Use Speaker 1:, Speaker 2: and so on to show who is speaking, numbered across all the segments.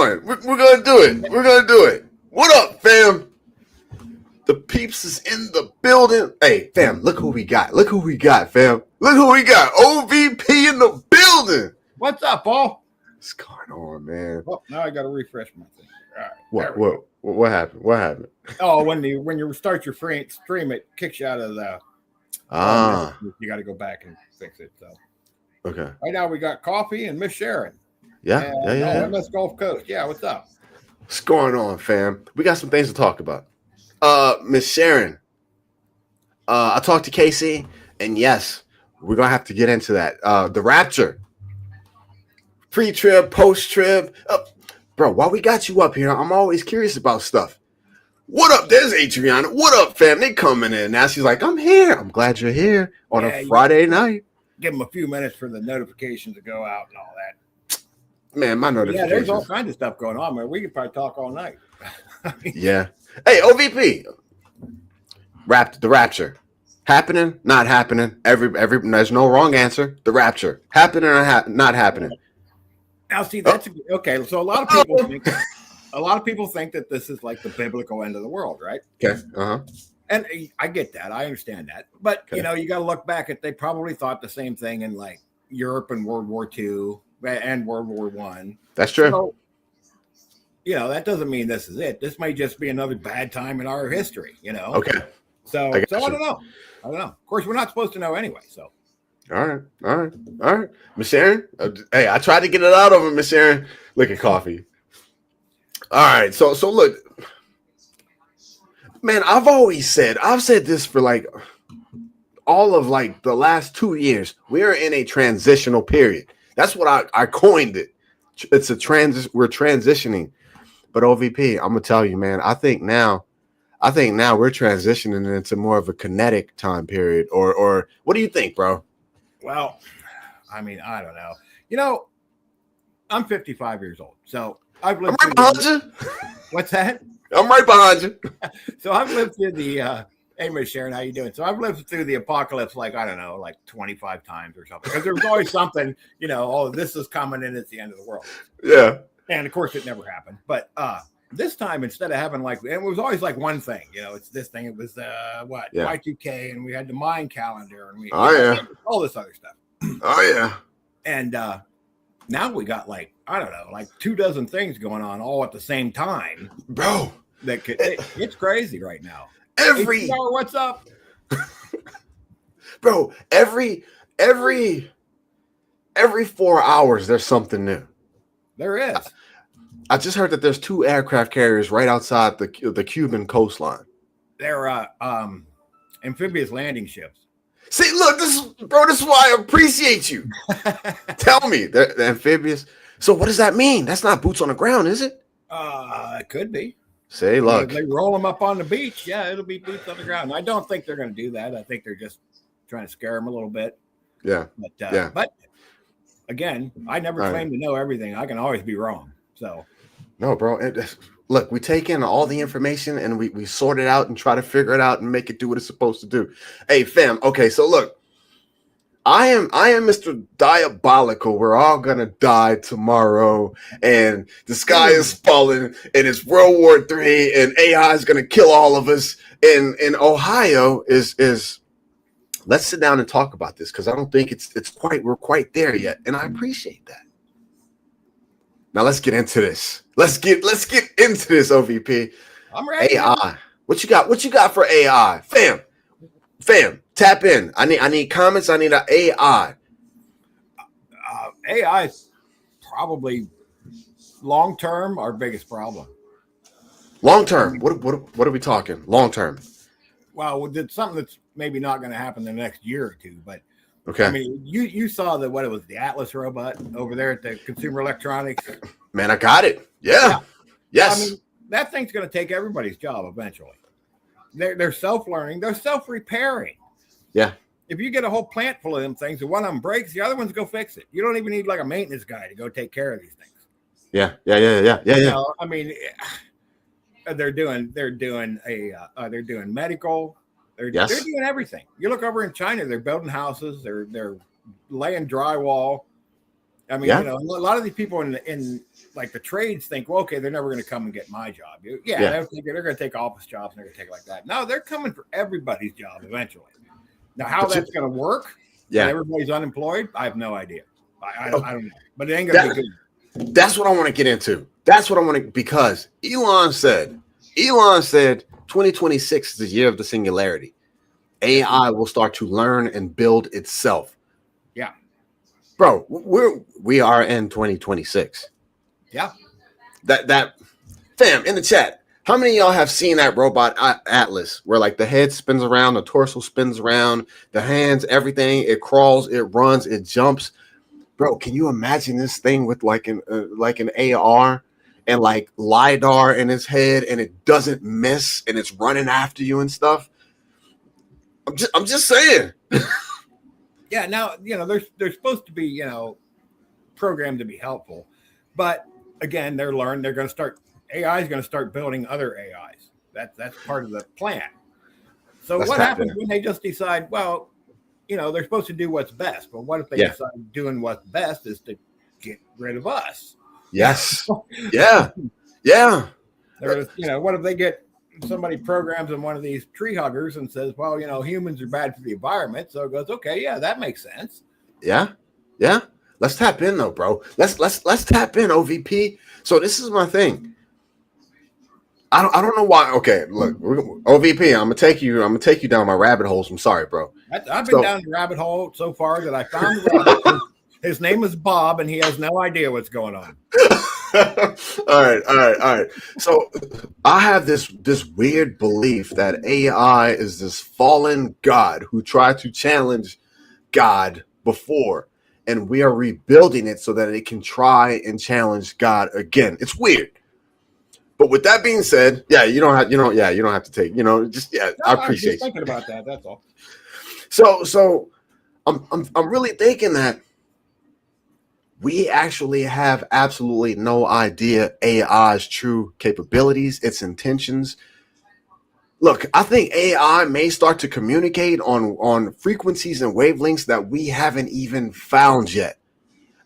Speaker 1: on. We're gonna do it. We're gonna do it. What up, fam? The peeps is in the building. Hey, fam, look who we got. Look who we got, fam. Look who we got. OVP in the building.
Speaker 2: What's up, Paul?
Speaker 1: What's going on, man?
Speaker 2: Oh, now I got to refresh my thing. All right.
Speaker 1: What happened? What happened?
Speaker 2: Oh, when you start your stream, it kicks you out of the. You got to go back and fix it. So.
Speaker 1: Okay.
Speaker 2: Right now we got Coffee and Miss Sharon.
Speaker 1: Yeah.
Speaker 2: MS Gulf Coast. Yeah. What's up?
Speaker 1: What's going on, fam? We got some things to talk about. Miss Sharon. I talked to Casey, and yes, we're gonna have to get into that. The Rapture. Pre-trib, post-trib. Bro, while we got you up here, I'm always curious about stuff. What up? There's Adriana. What up, fam? They coming in. Now she's like, I'm here. I'm glad you're here on a Friday night.
Speaker 2: Give them a few minutes for the notifications to go out and all that.
Speaker 1: Man, my notifications.
Speaker 2: Yeah, there's all kinds of stuff going on, man. We could probably talk all night.
Speaker 1: Yeah. Hey, OVP. The Rapture. Happening, not happening. There's no wrong answer. The Rapture. Happening or not happening.
Speaker 2: Now, see, that's okay. So a lot of people think that this is like the biblical end of the world, right?
Speaker 1: Okay.
Speaker 2: And I get that. I understand that. But, you got to look back at, they probably thought the same thing in like Europe in World War II and World War I.
Speaker 1: That's true.
Speaker 2: So, that doesn't mean this is it. This may just be another bad time in our history,
Speaker 1: Okay.
Speaker 2: So I don't know. Of course, we're not supposed to know anyway, so.
Speaker 1: All right. Miss Sharon, hey, I tried to get it out of him, Miss Sharon. Look at Coffee. All right, so look, man, I've said this for like all of like the last 2 years. We are in a transitional period. That's what I coined it. It's a we're transitioning. But OVP, I'm gonna tell you, man, I think now we're transitioning into more of a kinetic time period. Or what do you think, bro?
Speaker 2: Well, I mean, I don't know. I'm 55 years old, so I've lived.
Speaker 1: I'm right behind you.
Speaker 2: What's that?
Speaker 1: I'm right behind you.
Speaker 2: So I've lived through the. Hey, Miss Sharon, how you doing? So I've lived through the apocalypse, like, I don't know, like 25 times or something. Because there's always something, this is coming and it's the end of the world.
Speaker 1: Yeah.
Speaker 2: And of course, it never happened. But this time, instead of having and it was always like one thing, it's this thing. It was Y2K, and we had the Mayan calendar, and we all this other stuff.
Speaker 1: Oh yeah.
Speaker 2: And now we got like 24 things going on all at the same time,
Speaker 1: bro.
Speaker 2: It's crazy right now. What's up,
Speaker 1: bro? Every 4 hours, there's something new.
Speaker 2: There is.
Speaker 1: I just heard that there's 2 aircraft carriers right outside the Cuban coastline.
Speaker 2: They're amphibious landing ships.
Speaker 1: See, look, this is why I appreciate you. Tell me, they're amphibious. So what does that mean? That's not boots on the ground, is it?
Speaker 2: It could be.
Speaker 1: Say, look.
Speaker 2: If they roll them up on the beach, yeah, it'll be boots on the ground. I don't think they're going to do that. I think they're just trying to scare them a little bit.
Speaker 1: Yeah.
Speaker 2: But again, I never claim to know everything. I can always be wrong. So.
Speaker 1: No, bro. Look, we take in all the information and we sort it out and try to figure it out and make it do what it's supposed to do. Hey, fam. Okay, so look, I am Mr. Diabolical. We're all gonna die tomorrow, and the sky is falling, and it's World War III, and AI is gonna kill all of us. And Ohio is. Let's sit down and talk about this, because I don't think we're quite there yet, and I appreciate that. Now let's get into this. Let's get into this, OVP.
Speaker 2: I'm ready.
Speaker 1: AI. What you got? What you got for AI, fam? Tap in. I need comments. I need an AI.
Speaker 2: AI is probably long term our biggest problem.
Speaker 1: Long term. What are we talking? Long term.
Speaker 2: Well, it's something that's maybe not going to happen in the next year or two, but.
Speaker 1: Okay.
Speaker 2: I mean, you saw the Atlas robot over there at the Consumer Electronics.
Speaker 1: Man, I got it. Yeah. Yes.
Speaker 2: I mean, that thing's going to take everybody's job eventually. They're self-learning. They're self-repairing.
Speaker 1: Yeah.
Speaker 2: If you get a whole plant full of them things, and one of them breaks, the other one's go fix it. You don't even need like a maintenance guy to go take care of these things.
Speaker 1: Yeah.
Speaker 2: I mean, they're doing medical. They're doing everything. You look over in China, they're building houses, they're laying drywall, I mean, you know, a lot of these people in like the trades think, well, okay, they're never going to come and get my job. Yeah. They're going to take office jobs and they're going to take it like that. No, they're coming for everybody's job eventually. Now, how that's going to work? Yeah, everybody's unemployed. I have no idea. I don't know, but it ain't going to be good.
Speaker 1: That's what I want to get into. That's what I want to, because Elon said 2026 is the year of the singularity. AI will start to learn and build itself.
Speaker 2: Yeah.
Speaker 1: Bro, we are in 2026.
Speaker 2: Yeah.
Speaker 1: That fam, in the chat, how many of y'all have seen that robot Atlas where like the head spins around, the torso spins around, the hands, everything, it crawls, it runs, it jumps. Bro, can you imagine this thing with like an AR and like LiDAR in its head and it doesn't miss and it's running after you and stuff? I'm just saying.
Speaker 2: Yeah, now, you know, they're supposed to be, you know, programmed to be helpful. But again, AI is going to start building other AIs. That's part of the plan. So what happens when they just decide, well, you know, they're supposed to do what's best, but what if they decide doing what's best is to get rid of us?
Speaker 1: Yes. Yeah.
Speaker 2: You know, what if they get somebody programs in one of these tree huggers and says, well, you know, humans are bad for the environment. So it goes, okay, yeah, that makes sense.
Speaker 1: Yeah. Let's tap in though, bro. Let's tap in, OVP. So this is my thing. I don't know why. Okay, look, OVP. I'm gonna take you down my rabbit holes. I'm sorry, bro.
Speaker 2: I've been down the rabbit hole so far that I found the rabbit. His name is Bob, and he has no idea what's going on.
Speaker 1: All right. So I have this weird belief that AI is this fallen god who tried to challenge God before, and we are rebuilding it so that it can try and challenge God again. It's weird. But with that being said, you don't have to take, I appreciate
Speaker 2: just thinking about that. That's all.
Speaker 1: So I'm really thinking that we actually have absolutely no idea AI's true capabilities, its intentions. Look, I think AI may start to communicate on frequencies and wavelengths that we haven't even found yet.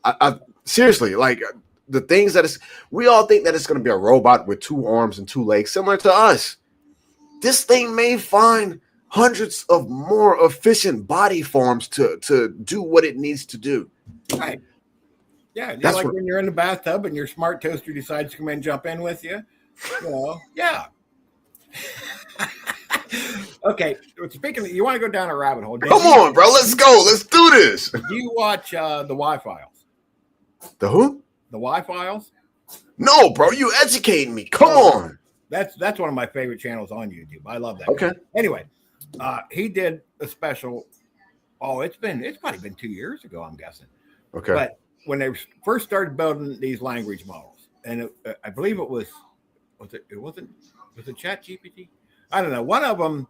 Speaker 1: I seriously, like the things that we all think that it's going to be a robot with 2 arms and 2 legs, similar to us. This thing may find hundreds of more efficient body forms to do what it needs to do.
Speaker 2: Right. Yeah, that's like when you're in the bathtub and your smart toaster decides to come in and jump in with you. You know, yeah. Okay, speaking of, you want to go down a rabbit hole?
Speaker 1: Come on, bro. Let's go. Let's do this.
Speaker 2: Do you watch the Y-Files?
Speaker 1: The who?
Speaker 2: The Y-Files?
Speaker 1: No, bro. You educating me. Come on.
Speaker 2: That's one of my favorite channels on YouTube. I love that.
Speaker 1: Okay.
Speaker 2: Guy. Anyway, he did a special. Oh, it's probably been 2 years ago, I'm guessing.
Speaker 1: Okay.
Speaker 2: But when they first started building these language models, and I believe was it Chat GPT? I don't know. One of them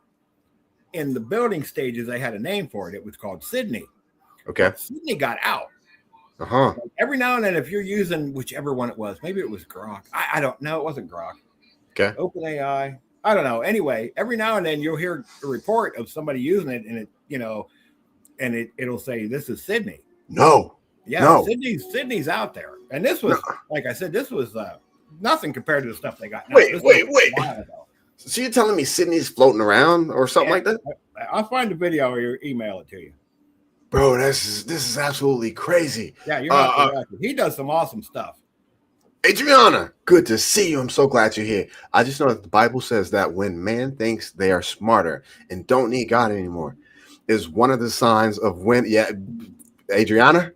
Speaker 2: in the building stages, they had a name for it. It was called Sydney.
Speaker 1: Okay.
Speaker 2: Sydney got out.
Speaker 1: Uh-huh.
Speaker 2: Every now and then, if you're using whichever one it was, maybe it was Grok. I don't know. It wasn't Grok.
Speaker 1: Okay.
Speaker 2: OpenAI. I don't know. Anyway, every now and then you'll hear a report of somebody using it, and it'll say this is Sydney.
Speaker 1: No.
Speaker 2: Yeah,
Speaker 1: no.
Speaker 2: Sydney's out there, and this was like I said, this was nothing compared to the stuff they got now.
Speaker 1: Wait. So you're telling me Sydney's floating around or something like that?
Speaker 2: I'll find the video or email it to you.
Speaker 1: Bro, this is absolutely crazy.
Speaker 2: Yeah, you're not he does some awesome stuff.
Speaker 1: Adriana, good to see you. I'm so glad you're here. I just know that the Bible says that when man thinks they are smarter and don't need God anymore, is one of the signs of when. Yeah, Adriana,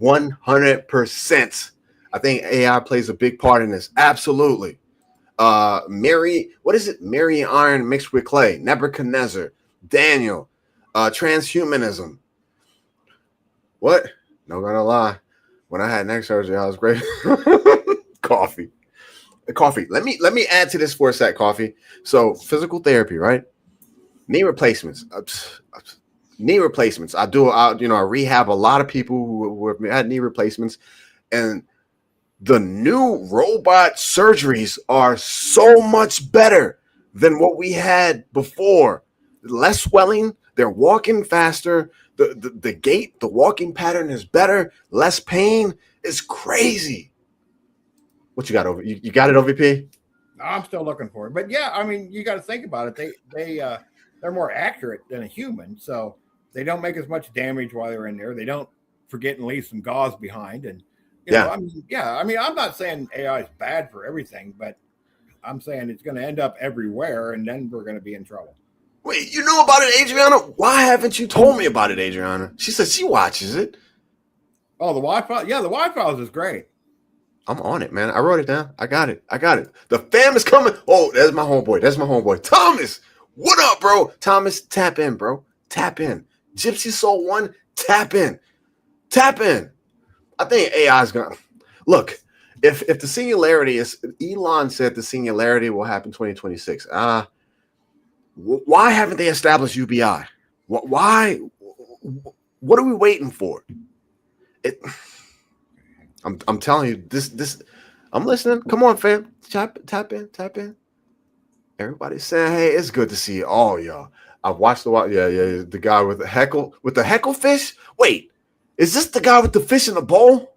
Speaker 1: 100%. I think AI plays a big part in this. Absolutely. Mary iron mixed with clay, Nebuchadnezzar, Daniel, transhumanism. What? No gonna lie. When I had neck surgery, I was great. Coffee. Let me add to this for a sec. Coffee. So physical therapy, right? Knee replacements. I rehab a lot of people who have had knee replacements, and the new robot surgeries are so much better than what we had before. Less swelling, they're walking faster, The gait, the walking pattern is better, less pain. It's crazy. What you got over? You got it, OVP?
Speaker 2: I'm still looking for it, but yeah, I mean, you got to think about it. They're more accurate than a human, so they don't make as much damage while they're in there. They don't forget and leave some gauze behind, and
Speaker 1: Yeah.
Speaker 2: I mean, I'm not saying AI is bad for everything, but I'm saying it's going to end up everywhere, and then we're going to be in trouble.
Speaker 1: Wait, you know about it, Adriana? Why haven't you told me about it, Adriana? She said she watches it.
Speaker 2: Oh, the Wi-Fi? Yeah, the Wi-Fi is great.
Speaker 1: I'm on it, man. I wrote it down. I got it. The fam is coming. Oh, that's my homeboy. Thomas, what up, bro? Thomas, tap in, bro. Tap in. Gypsy Soul 1, tap in. I think AI is going to... Look, if the singularity is... Elon said the singularity will happen 2026. Why haven't they established UBI? Why? What are we waiting for? I'm telling you, this. I'm listening. Come on, fam. Tap in. Everybody's saying, hey, it's good to see all y'all. I've watched the guy with the heckle fish. Wait, is this the guy with the fish in the bowl?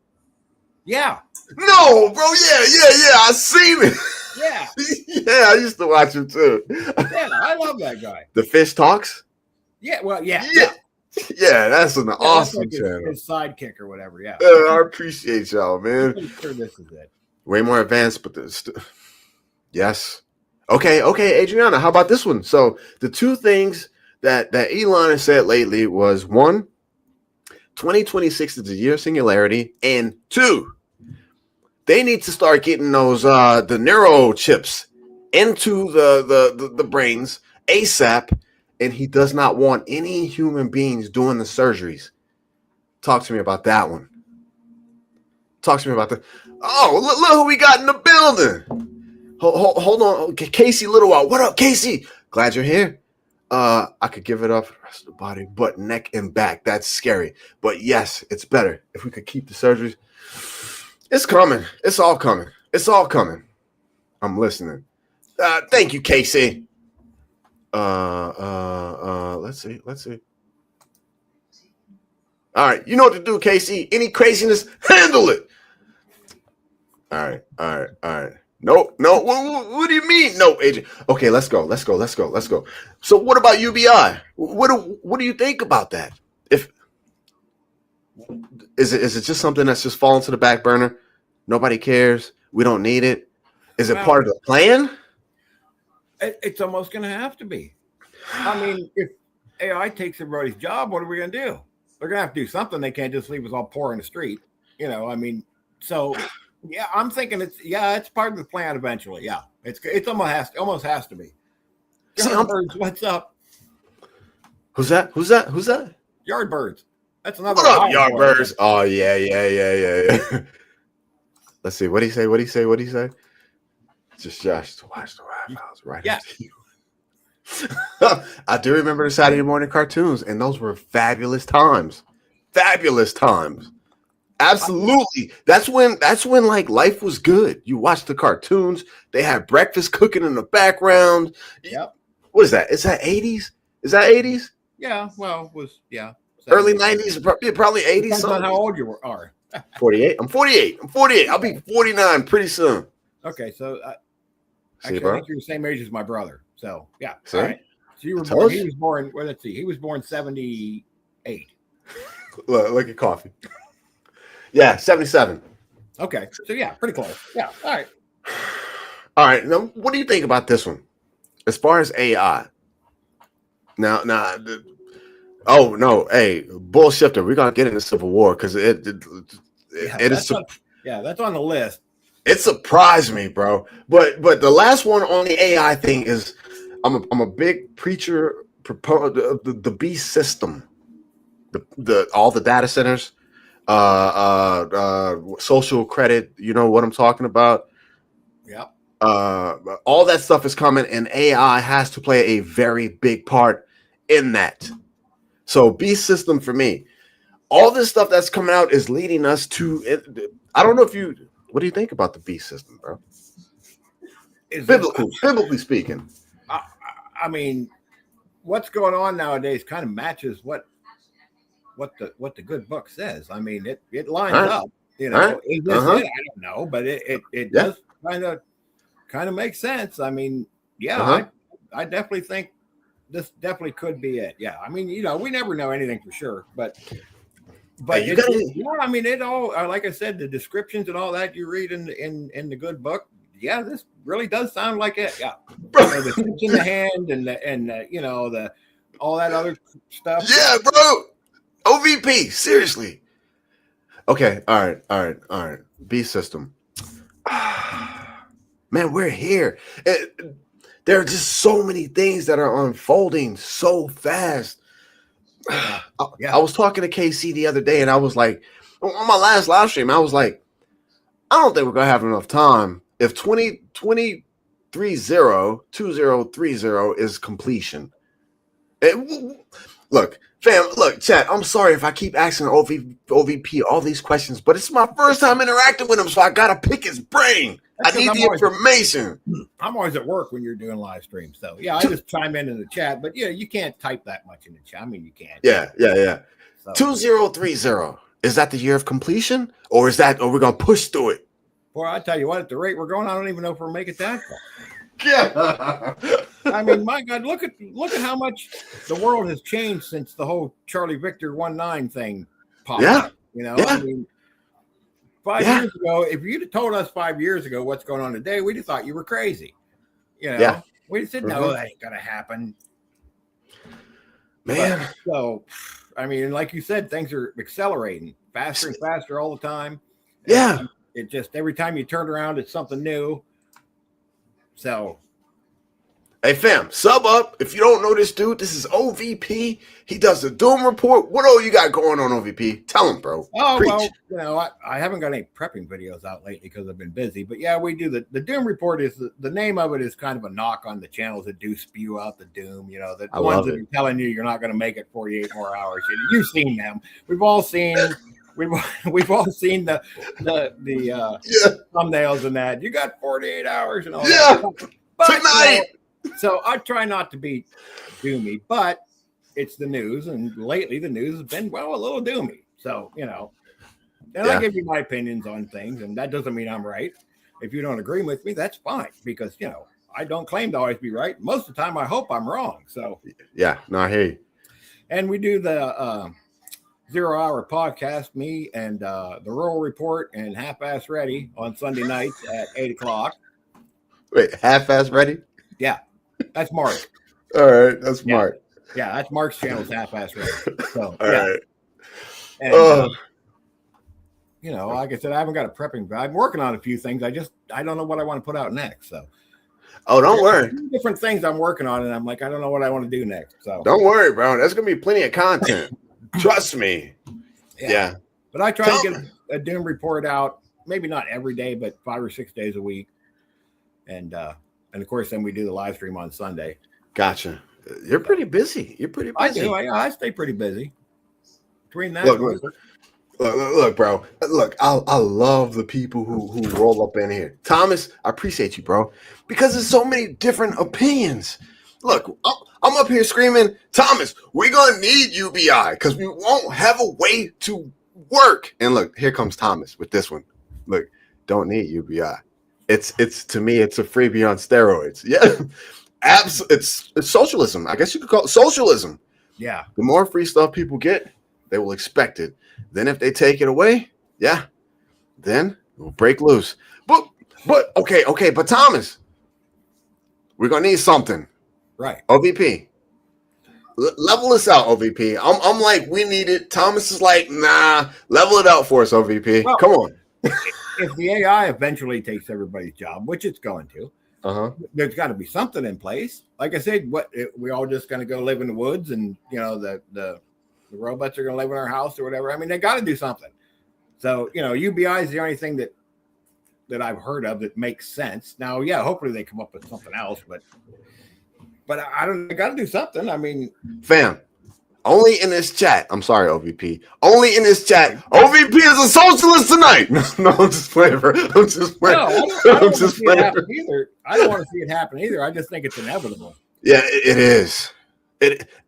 Speaker 2: Yeah.
Speaker 1: No, bro. Yeah. I seen it.
Speaker 2: Yeah.
Speaker 1: Yeah, I used to watch him too.
Speaker 2: Yeah, I love that guy.
Speaker 1: The fish talks.
Speaker 2: Yeah. Well, yeah.
Speaker 1: Yeah, that's an awesome
Speaker 2: like
Speaker 1: channel.
Speaker 2: His sidekick or whatever. Yeah.
Speaker 1: I appreciate y'all, man.
Speaker 2: I'm pretty sure this is it.
Speaker 1: Way more advanced, but yes. Okay, Adriana, how about this one? So the two things that Elon has said lately was, one, 2026 is the year of singularity, and two, they need to start getting those the neuro chips into the brains ASAP, and he does not want any human beings doing the surgeries. Talk to me about that one. Oh, look who we got in the building. Hold on. Casey Littlewell. What up, Casey? Glad you're here. I could give it up for the rest of the body, but neck and back. That's scary. But yes, it's better if we could keep the surgeries. It's coming. It's all coming. I'm listening. Thank you, Casey. Let's see. All right. You know what to do, Casey. Any craziness, handle it. All right. No. What do you mean? No, agent. Okay, let's go. So what about UBI? What do you think about that? Is it just something that's just fallen to the back burner? Nobody cares. We don't need it. Is it part of the plan?
Speaker 2: It's almost going to have to be. I mean, if AI takes everybody's job, what are we going to do? They're going to have to do something. They can't just leave us all poor in the street. I mean, so yeah, I'm thinking it's part of the plan eventually. Yeah, it's almost has to be. Yardbirds, what's up?
Speaker 1: Who's that?
Speaker 2: Yardbirds. That's another.
Speaker 1: What up, Yardbirds? Oh yeah. Let's see. What do you say? Just Josh to watch the White House, right?
Speaker 2: Yeah.
Speaker 1: I do remember the Saturday morning cartoons, and those were fabulous times. Absolutely. That's when like life was good. You watched the cartoons. They had breakfast cooking in the background.
Speaker 2: Yep.
Speaker 1: What is that? Is that 80s?
Speaker 2: Yeah. Well, it was
Speaker 1: early 90s, probably 80s.
Speaker 2: Depends on how old you are.
Speaker 1: 48. I'm 48. I'll be 49 pretty soon.
Speaker 2: Okay, so
Speaker 1: actually,
Speaker 2: I think you're the same age as my brother. So yeah.
Speaker 1: See?
Speaker 2: All right. So you were born. He was born. Well, let's see. He was born 78.
Speaker 1: Look at coffee. Yeah, 77.
Speaker 2: Okay, so yeah, pretty close. Yeah.
Speaker 1: All right. Now, what do you think about this one? As far as AI. Now, oh no, hey, bullshifter. We're gonna get into Civil War because it is.
Speaker 2: That's on the list.
Speaker 1: It surprised me, bro. But the last one on the AI thing is, I'm a big preacher proponent of the B system, the all the data centers, social credit. You know what I'm talking about?
Speaker 2: Yeah.
Speaker 1: All that stuff is coming, and AI has to play a very big part in that. So B system for me, all this stuff that's coming out is leading us to. I don't know if you. What do you think about the B system, bro? Biblically speaking.
Speaker 2: I mean, what's going on nowadays kind of matches what what the good book says. I mean, it lines
Speaker 1: All right.
Speaker 2: up. You
Speaker 1: All
Speaker 2: know,
Speaker 1: right.
Speaker 2: is this
Speaker 1: Uh-huh.
Speaker 2: it? I don't know, but it
Speaker 1: Yeah.
Speaker 2: does kind of make sense. I mean, yeah,
Speaker 1: Uh-huh.
Speaker 2: I definitely think this definitely could be it. Yeah, I mean, we never know anything for sure, but
Speaker 1: Hey, you
Speaker 2: it's
Speaker 1: gotta
Speaker 2: yeah. I mean, it all like I said, the descriptions and all that you read in the good book. Yeah, this really does sound like it. Yeah, the switch in the hand and the all that other stuff.
Speaker 1: Yeah, bro. OVP, seriously. Okay, all right. B system. Man, we're here. There are just so many things that are unfolding so fast. I was talking to KC the other day, and I was like, on my last live stream, I was like, I don't think we're gonna have enough time if 2030 is completion. Look, fam, look, chat. I'm sorry if I keep asking OVP all these questions, but it's my first time interacting with him, so I gotta pick his brain. I need the information.
Speaker 2: I'm always at work when you're doing live streams, so yeah, I just chime in the chat. But yeah, you can't type that much in the chat. I mean, you can't.
Speaker 1: Yeah. So. 2030. Is that the year of completion, or we're gonna push through it?
Speaker 2: Boy, I tell you what, at the rate we're going, I don't even know if we'll make it that far.
Speaker 1: Yeah.
Speaker 2: I mean, my God, look at how much the world has changed since the whole Charlie Victor 19 thing popped up.
Speaker 1: Yeah.
Speaker 2: I mean, 5 years ago, if you'd have told us 5 years ago what's going on today, we'd have thought you were crazy. We said, no, that ain't gonna happen.
Speaker 1: Man.
Speaker 2: But, so, I mean, like you said, things are accelerating faster and faster all the time.
Speaker 1: Yeah.
Speaker 2: And it just every time you turn around, it's something new. So,
Speaker 1: hey fam, sub up. If you don't know this dude, this is OVP. He does the Doom Report. What all you got going on, OVP? Tell him, bro.
Speaker 2: Oh,
Speaker 1: Preach.
Speaker 2: well, I haven't got any prepping videos out lately because I've been busy. But yeah, we do the Doom Report. Is the name of it is kind of a knock on the channels that do spew out the doom. The ones that are telling you you're not going to make it 48 more hours. You've seen them. We've all seen the thumbnails and that. You got 48 hours and all that. But,
Speaker 1: tonight.
Speaker 2: So I try not to be doomy, but it's the news, and lately the news has been a little doomy. So I give you my opinions on things, and that doesn't mean I'm right. If you don't agree with me, that's fine, because I don't claim to always be right. Most of the time, I hope I'm wrong. So
Speaker 1: yeah, no, I hear you.
Speaker 2: And we do the 0 Hour podcast, me and the Rural Report and Half Ass Ready on Sunday nights at 8:00.
Speaker 1: Wait, Half-Ass Ready?
Speaker 2: Yeah, that's Mark.
Speaker 1: All right, that's Mark.
Speaker 2: Yeah, that's Mark's channel's Half-Ass Ready. So,
Speaker 1: all right.
Speaker 2: And, like I said, I haven't got a prepping, but I'm working on a few things. I don't know what I want to put out next. So,
Speaker 1: don't worry.
Speaker 2: Different things I'm working on, and I'm like, I don't know what I want to do next. So,
Speaker 1: don't worry, bro. There's gonna be plenty of content. Trust me. Yeah.
Speaker 2: But I try to get a Doom Report out, maybe not every day, but 5 or 6 days a week. And of course, then we do the live stream on Sunday.
Speaker 1: Gotcha. You're pretty busy. I
Speaker 2: do. I stay pretty busy. Between that,
Speaker 1: look, bro. Look, I love the people who roll up in here. Thomas, I appreciate you, bro, because there's so many different opinions. Look, I'm up here screaming, Thomas, we're gonna need UBI because we won't have a way to work. And look, here comes Thomas with this one. Look, don't need UBI. It's to me, it's a freebie on steroids. Yeah, it's socialism. I guess you could call it socialism.
Speaker 2: Yeah.
Speaker 1: The more free stuff people get, they will expect it. Then if they take it away, then we'll break loose. But okay. But Thomas, we're gonna need something.
Speaker 2: Right.
Speaker 1: OVP. Level us out, OVP. I'm like, we need it. Thomas is like, nah, level it out for us, OVP.
Speaker 2: Well,
Speaker 1: come on.
Speaker 2: If the AI eventually takes everybody's job, which it's going to, there's got to be something in place. Like I said, we all just going to go live in the woods, and the robots are going to live in our house or whatever. I mean, they got to do something. So UBI is the only thing that I've heard of that makes sense. Now, hopefully they come up with something else, but I got to do something. I mean,
Speaker 1: fam. Only in this chat. I'm sorry, OVP. Only in this chat. OVP is a socialist tonight. No, I'm just playing. I'm just playing.
Speaker 2: No, I don't want to see it happen either. I don't want to see it happen either. I just think it's inevitable.
Speaker 1: Yeah, it is.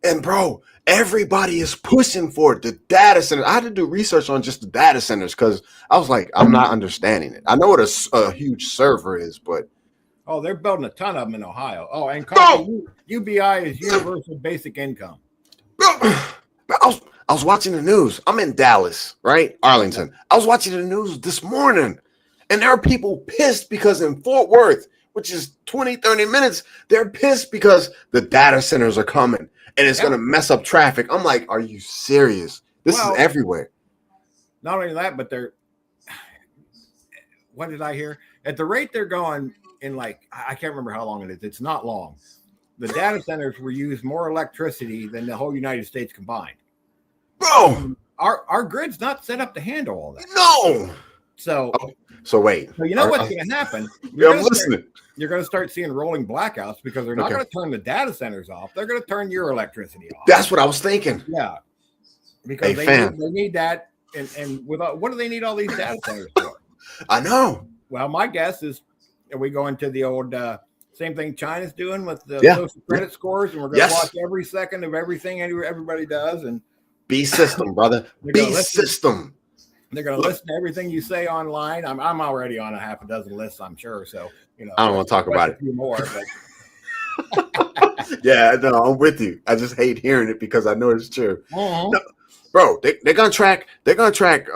Speaker 1: And bro, Everybody is pushing for it. The data center. I had to do research on just the data centers because I was like, I'm not understanding it. I know what a huge server is, but
Speaker 2: Oh, they're building a ton of them in Ohio. Oh, and
Speaker 1: bro,
Speaker 2: UBI is Universal Basic Income.
Speaker 1: bro, I was watching the news. I'm in Dallas, right? Arlington. I was watching the news this morning, and there are people pissed because in Fort Worth, which is 20, 30 minutes, they're pissed because the data centers are coming and it's going to mess up traffic. I'm like, are you serious? This is everywhere.
Speaker 2: Not only that, but what did I hear? At the rate they're going in, like, I can't remember how long it is. It's not long. The data centers will use more electricity than the whole United States combined.
Speaker 1: Bro,
Speaker 2: our grid's not set up to handle all that.
Speaker 1: No.
Speaker 2: So
Speaker 1: wait.
Speaker 2: So you know what's going to happen?
Speaker 1: Yeah, I'm listening.
Speaker 2: You're going to start seeing rolling blackouts because they're not going to turn the data centers off. They're going to turn your electricity off.
Speaker 1: That's what I was thinking.
Speaker 2: Yeah, because they need that. And without, what do they need all these data centers for?
Speaker 1: I know.
Speaker 2: Well, my guess is we go into the old same thing China's doing with the social credit scores, and we're going to watch every second of everything everybody does. And
Speaker 1: B system, brother. B system.
Speaker 2: They're going to listen to everything you say online. I'm already on a half a dozen lists, I'm sure. So,
Speaker 1: I don't want to talk about it.
Speaker 2: A few more,
Speaker 1: but yeah, no, I'm with you. I just hate hearing it because I know it's true.
Speaker 2: Uh-huh.
Speaker 1: No, bro, they're gonna track. They're gonna track.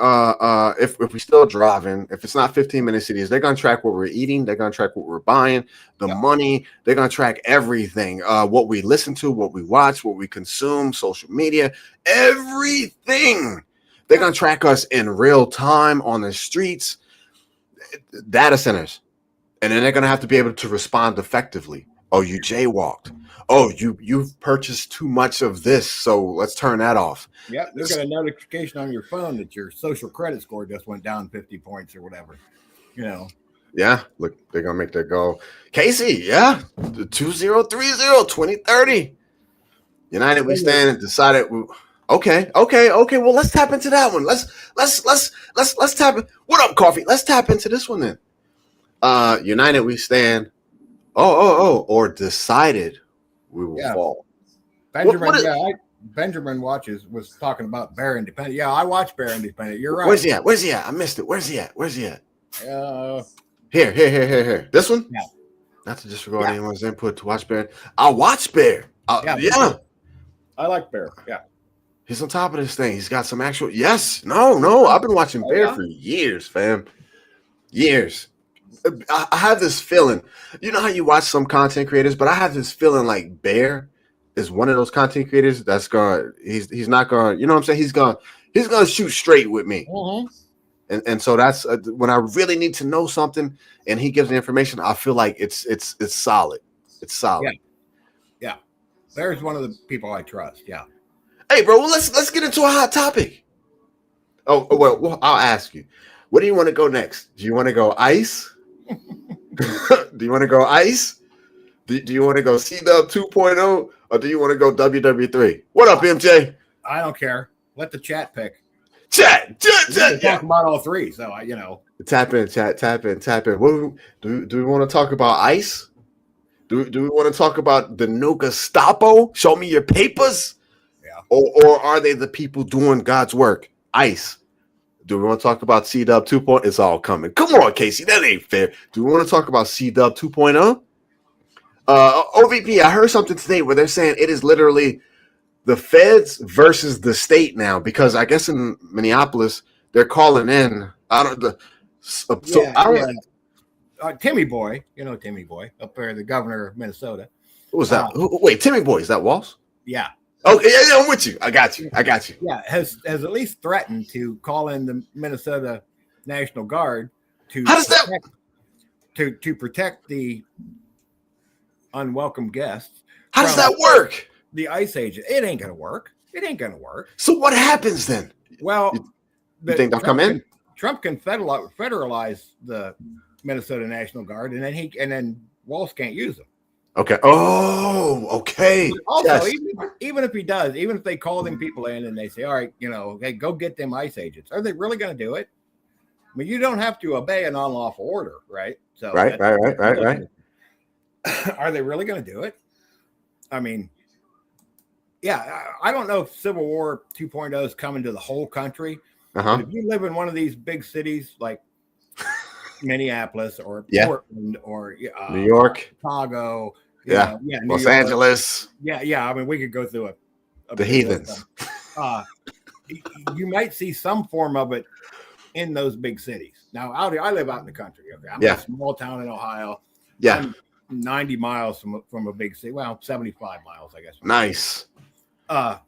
Speaker 1: If we still driving, if it's not 15-minute cities, they're gonna track what we're eating. They're gonna track what we're buying, the money. They're gonna track everything. What we listen to, what we watch, what we consume, social media, everything. They're gonna track us in real time on the streets, data centers, and then they're gonna have to be able to respond effectively. Oh, you jaywalked. Oh, you've purchased too much of this, so let's turn that off.
Speaker 2: Yeah, they'll get a notification on your phone that your social credit score just went down 50 points or whatever.
Speaker 1: Yeah, look, they're gonna make that go. Casey, 2030. United we stand and decided. Okay. Well, let's tap into that one. Let's tap in. What up, Coffee? Let's tap into this one then. United we stand. Or decided we will fall.
Speaker 2: Benjamin was talking about Bear Independent. Yeah, I watch Bear Independent. You're right.
Speaker 1: Where's he at? I missed it. Where's he at? Here. This one?
Speaker 2: Yeah.
Speaker 1: Not to disregard anyone's input to watch Bear. I'll watch Bear.
Speaker 2: I like Bear. Yeah.
Speaker 1: He's on top of this thing. He's got some actual. Yes. No. I've been watching Bear for years, fam. Years. I have this feeling. You know how you watch some content creators, but I have this feeling like Bear is one of those content creators that's going. He's not going. You know what I'm saying? He's going to shoot straight with me.
Speaker 2: Mm-hmm.
Speaker 1: And so that's when I really need to know something, and he gives the information. I feel like it's solid. It's solid.
Speaker 2: Yeah. There's one of the people I trust. Yeah.
Speaker 1: Hey, bro. Well, let's get into a hot topic. Oh well, I'll ask you. Where do you want to go next? Do you want to go ice? Do you want to go ice? Do you want to go C-Dub 2.0 or do you want to go WW3? What up, MJ?
Speaker 2: I don't care. Let the chat pick.
Speaker 1: Chat.
Speaker 2: Talk about all three, so
Speaker 1: Tap in, chat. Tap in. What, do we want to talk about ice? Do we want to talk about the new Gestapo? Show me your papers.
Speaker 2: Yeah.
Speaker 1: Or are they the people doing God's work? Ice. Do we want to talk about C-Dub 2.0? It's all coming. Come on, Casey. That ain't fair. Do we want to talk about C-Dub 2.0? OVP, I heard something today where they're saying it is literally the feds versus the state now, because I guess in Minneapolis, they're calling in.
Speaker 2: Timmy Boy, Timmy Boy, up there, the governor of Minnesota.
Speaker 1: Who was that? Wait, Timmy Boy, is that Walsh?
Speaker 2: Yeah.
Speaker 1: Okay, yeah, I'm with you. I got you.
Speaker 2: Yeah, has at least threatened to call in the Minnesota National Guard to protect the unwelcome guests.
Speaker 1: How does that work?
Speaker 2: The ICE agent. It ain't gonna work.
Speaker 1: So what happens then?
Speaker 2: Well,
Speaker 1: you think they'll come in?
Speaker 2: Trump can federalize the Minnesota National Guard, and then Walsh can't use them.
Speaker 1: Okay. Oh, okay.
Speaker 2: Also, even if he does, even if they call them people in and they say, all right, hey, go get them ICE agents, are they really going to do it? I mean, you don't have to obey an unlawful order, right? So
Speaker 1: right.
Speaker 2: Are they really going to do it? I mean, Yeah, I don't know if Civil War 2.0 is coming to the whole country, but if you live in one of these big cities like Minneapolis or Portland or
Speaker 1: New York,
Speaker 2: Chicago,
Speaker 1: New Los
Speaker 2: York.
Speaker 1: Angeles.
Speaker 2: Yeah. I mean, we could go through
Speaker 1: the heathens.
Speaker 2: You might see some form of it in those big cities. Now, I live out in the country. Okay, I'm in a small town in Ohio.
Speaker 1: Yeah,
Speaker 2: I'm 90 miles from a big city. Well, 75 miles, I guess.
Speaker 1: Nice.
Speaker 2: I'm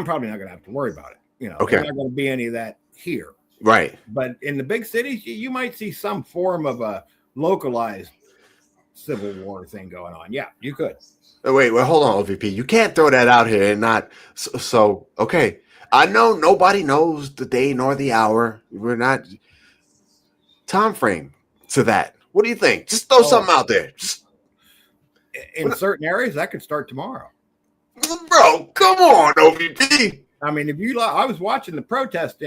Speaker 2: probably not going to have to worry about it.
Speaker 1: Okay.
Speaker 2: There's not going to be any of that here.
Speaker 1: Right.
Speaker 2: But in the big cities, you might see some form of a localized Civil War thing going on. Yeah, you could.
Speaker 1: Wait, hold on, OVP. You can't throw that out here and not. So okay. I know nobody knows the day nor the hour. We're not time frame to that. What do you think? Just throw something out there.
Speaker 2: In certain areas, that could start tomorrow.
Speaker 1: Bro, come on, OVP.
Speaker 2: I mean, I was watching the protest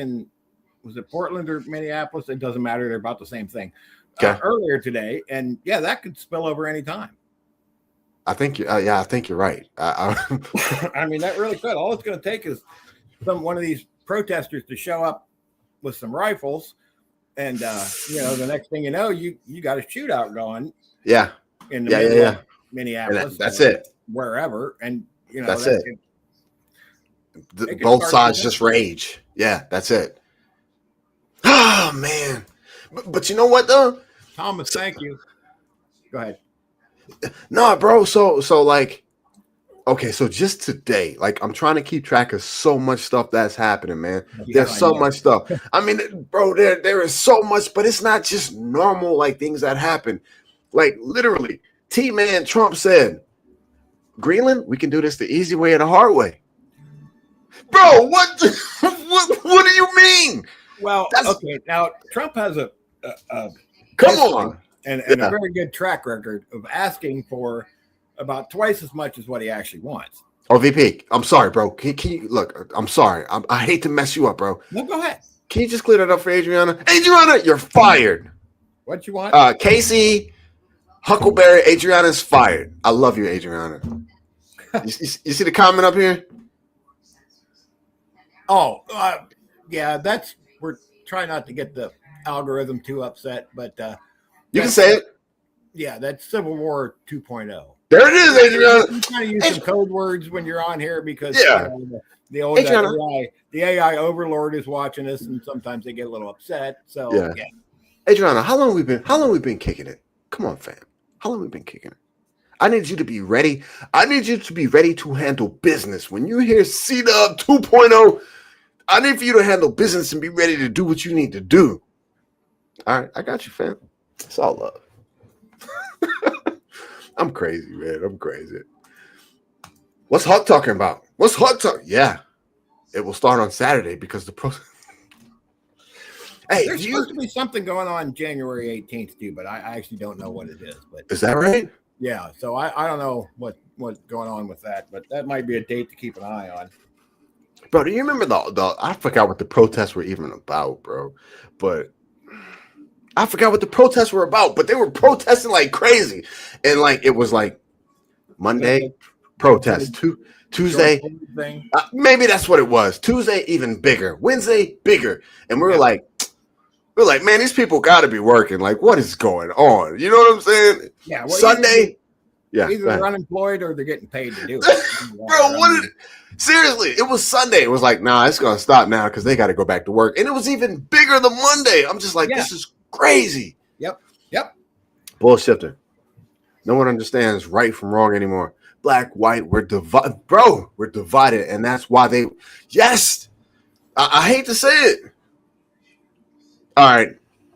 Speaker 2: was it Portland or Minneapolis? It doesn't matter. They're about the same thing. Earlier today, and that could spill over any time.
Speaker 1: I think I think you're right.
Speaker 2: I mean, that really could. All it's going to take is one of these protesters to show up with some rifles, and the next thing you know, you got a shootout going.
Speaker 1: Yeah.
Speaker 2: In the middle of Minneapolis.
Speaker 1: And that's it.
Speaker 2: Wherever, and
Speaker 1: that's it. Both sides just rage. Yeah, that's it. Oh man, but you know what though,
Speaker 2: Thomas? Thank you. Go ahead.
Speaker 1: No, bro. So like, okay. So just today, like, I'm trying to keep track of so much stuff that's happening, man. There's so much stuff. I mean, bro, there is so much, but it's not just normal like things that happen. Like literally, T-Man Trump said, Greenland, we can do this the easy way or the hard way. Bro, what do you mean?
Speaker 2: Well, okay. Now Trump has a
Speaker 1: come on
Speaker 2: and a very good track record of asking for about twice as much as what he actually wants.
Speaker 1: Oh, VP, I'm sorry, bro. Can you look? I'm sorry. I hate to mess you up, bro.
Speaker 2: No, go ahead.
Speaker 1: Can you just clear that up for Adriana? Adriana, you're fired.
Speaker 2: What you want?
Speaker 1: Casey, Huckleberry, Adriana's fired. I love you, Adriana. you see the comment up here?
Speaker 2: Oh, yeah. We're trying not to get the algorithm too upset, but
Speaker 1: you can say it.
Speaker 2: Yeah, that's Civil War 2.0.
Speaker 1: There it is, Adriana.
Speaker 2: You kind of use some code words when you're on here because the old AI overlord is watching us, and sometimes they get a little upset. So yeah.
Speaker 1: Adriana, how long we been kicking it? Come on, fam. How long we been kicking it? I need you to be ready. I need you to be ready to handle business. When you hear C-Dub 2.0, I need for you to handle business and be ready to do what you need to do. All right, I got you, fam. It's all love. I'm crazy, man. I'm crazy. What's Huck talking about? What's Huck talking? Yeah, it will start on Saturday because the pro. Hey,
Speaker 2: there's supposed to be something going on January 18th too, but I actually don't know what it is. But
Speaker 1: is that right?
Speaker 2: Yeah, so I don't know what's going on with that, but that might be a date to keep an eye on.
Speaker 1: Bro, do you remember the I forgot what the protests were even about, bro. But I forgot what the protests were about, but they were protesting like crazy. And like it was like Monday protest, Tuesday, maybe that's what it was. Tuesday even bigger, Wednesday bigger. And we're like, man, these people got to be working. Like, what is going on? You know what I'm saying?
Speaker 2: Yeah. Well,
Speaker 1: Sunday.
Speaker 2: Either they're unemployed or they're getting paid to do it.
Speaker 1: Bro, seriously, it was Sunday. It was like, nah, it's going to stop now because they got to go back to work. And it was even bigger than Monday. I'm just like, this is crazy.
Speaker 2: Yep.
Speaker 1: Bullshifter. No one understands right from wrong anymore. Black, white, we're divided. Bro, we're divided. And that's why I hate to say it. All right.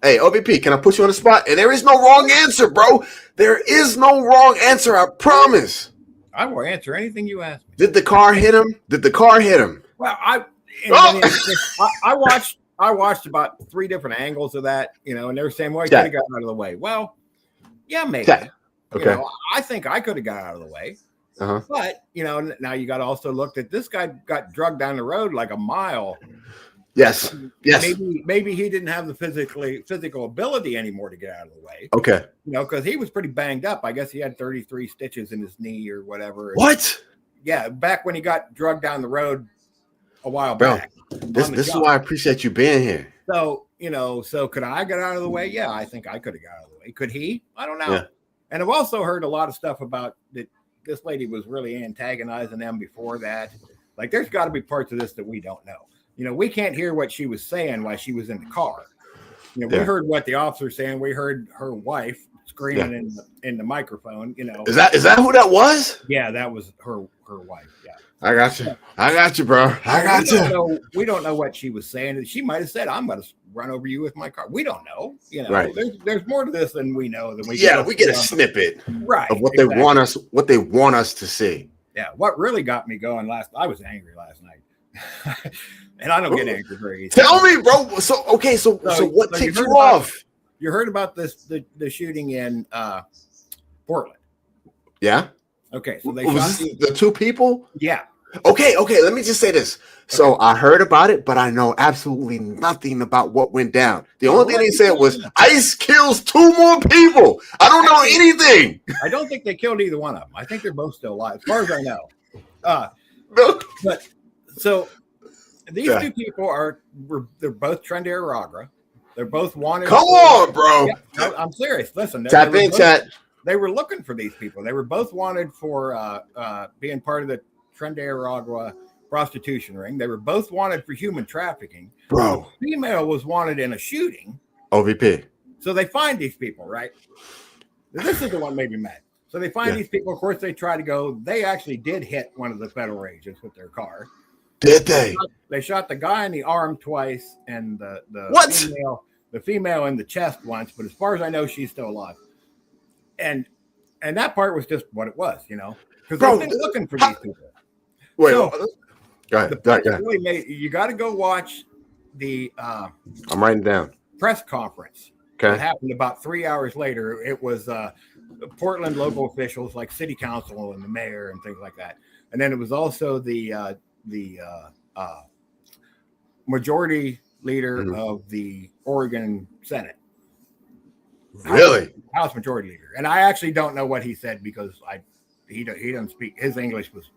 Speaker 1: Hey, OVP, can I put you on the spot? And there is no wrong answer, bro. There is no wrong answer, I promise.
Speaker 2: I will answer anything you ask me.
Speaker 1: Did the car hit him?
Speaker 2: Well, I watched about 3 different angles of that, and they were saying, well, he could have got out of the way. Well, yeah, maybe.
Speaker 1: Okay.
Speaker 2: I think I could have got out of the way. But, now you got to also look at this guy got drugged down the road like a mile.
Speaker 1: Yes.
Speaker 2: Maybe he didn't have the physical ability anymore to get out of the way.
Speaker 1: Okay.
Speaker 2: Because he was pretty banged up. I guess he had 33 stitches in his knee or whatever.
Speaker 1: What?
Speaker 2: Yeah, back when he got drugged down the road a while
Speaker 1: Bro,
Speaker 2: back.
Speaker 1: this is why I appreciate you being here.
Speaker 2: So, so could I get out of the way? Yeah, I think I could have got out of the way. Could he? I don't know.
Speaker 1: Yeah.
Speaker 2: And I've also heard a lot of stuff about that this lady was really antagonizing them before that. Like, there's got to be parts of this that we don't know. We can't hear what she was saying while she was in the car. We heard what the officer's saying. We heard her wife screaming in the microphone.
Speaker 1: Is that who that was?
Speaker 2: Yeah, that was her wife. Yeah.
Speaker 1: I got you, bro. I got you.
Speaker 2: We don't know what she was saying. She might have said, "I'm going to run over you with my car." We don't know.
Speaker 1: Right.
Speaker 2: There's more to this than we know.
Speaker 1: We get a snippet,
Speaker 2: right,
Speaker 1: of what they want us to see.
Speaker 2: Yeah. What really got me going I was angry last night, and I don't get angry very easily.
Speaker 1: Tell me, bro. So what ticked you off?
Speaker 2: You heard about the shooting in Portland?
Speaker 1: Yeah.
Speaker 2: Okay, so they
Speaker 1: was this the two people?
Speaker 2: Yeah.
Speaker 1: Okay. Let me just say this. So I heard about it, but I know absolutely nothing about what went down. The only thing they said was ICE kills 2 more people. I don't know anything.
Speaker 2: I don't think they killed either one of them. I think they're both still alive, as far as I know. But so these two people they're both Trendeira. They're both wanted.
Speaker 1: Come on, bro.
Speaker 2: Yeah, I'm serious. Listen,
Speaker 1: tap in, chat.
Speaker 2: They were looking for these people. They were both wanted for being part of the Trendeira prostitution ring. They were both wanted for human trafficking.
Speaker 1: Bro.
Speaker 2: The female was wanted in a shooting.
Speaker 1: OVP.
Speaker 2: So they find these people, right? This is the one made me mad. So they find these people. Of course, they try to go. They actually did hit one of the federal agents with their car.
Speaker 1: Did they?
Speaker 2: They shot the guy in the arm twice and the female in the chest once. But as far as I know, she's still alive. And that part was just what it was, because they've been looking for these people.
Speaker 1: Wait, go ahead.
Speaker 2: Really you got to go watch the.
Speaker 1: I'm writing down
Speaker 2: press conference.
Speaker 1: Okay,
Speaker 2: it happened about 3 hours later. It was Portland local officials like city council and the mayor and things like that, and then it was also the majority leader of the Oregon Senate.
Speaker 1: Really?
Speaker 2: House Majority Leader. And I actually don't know what he said because he doesn't speak. His English was,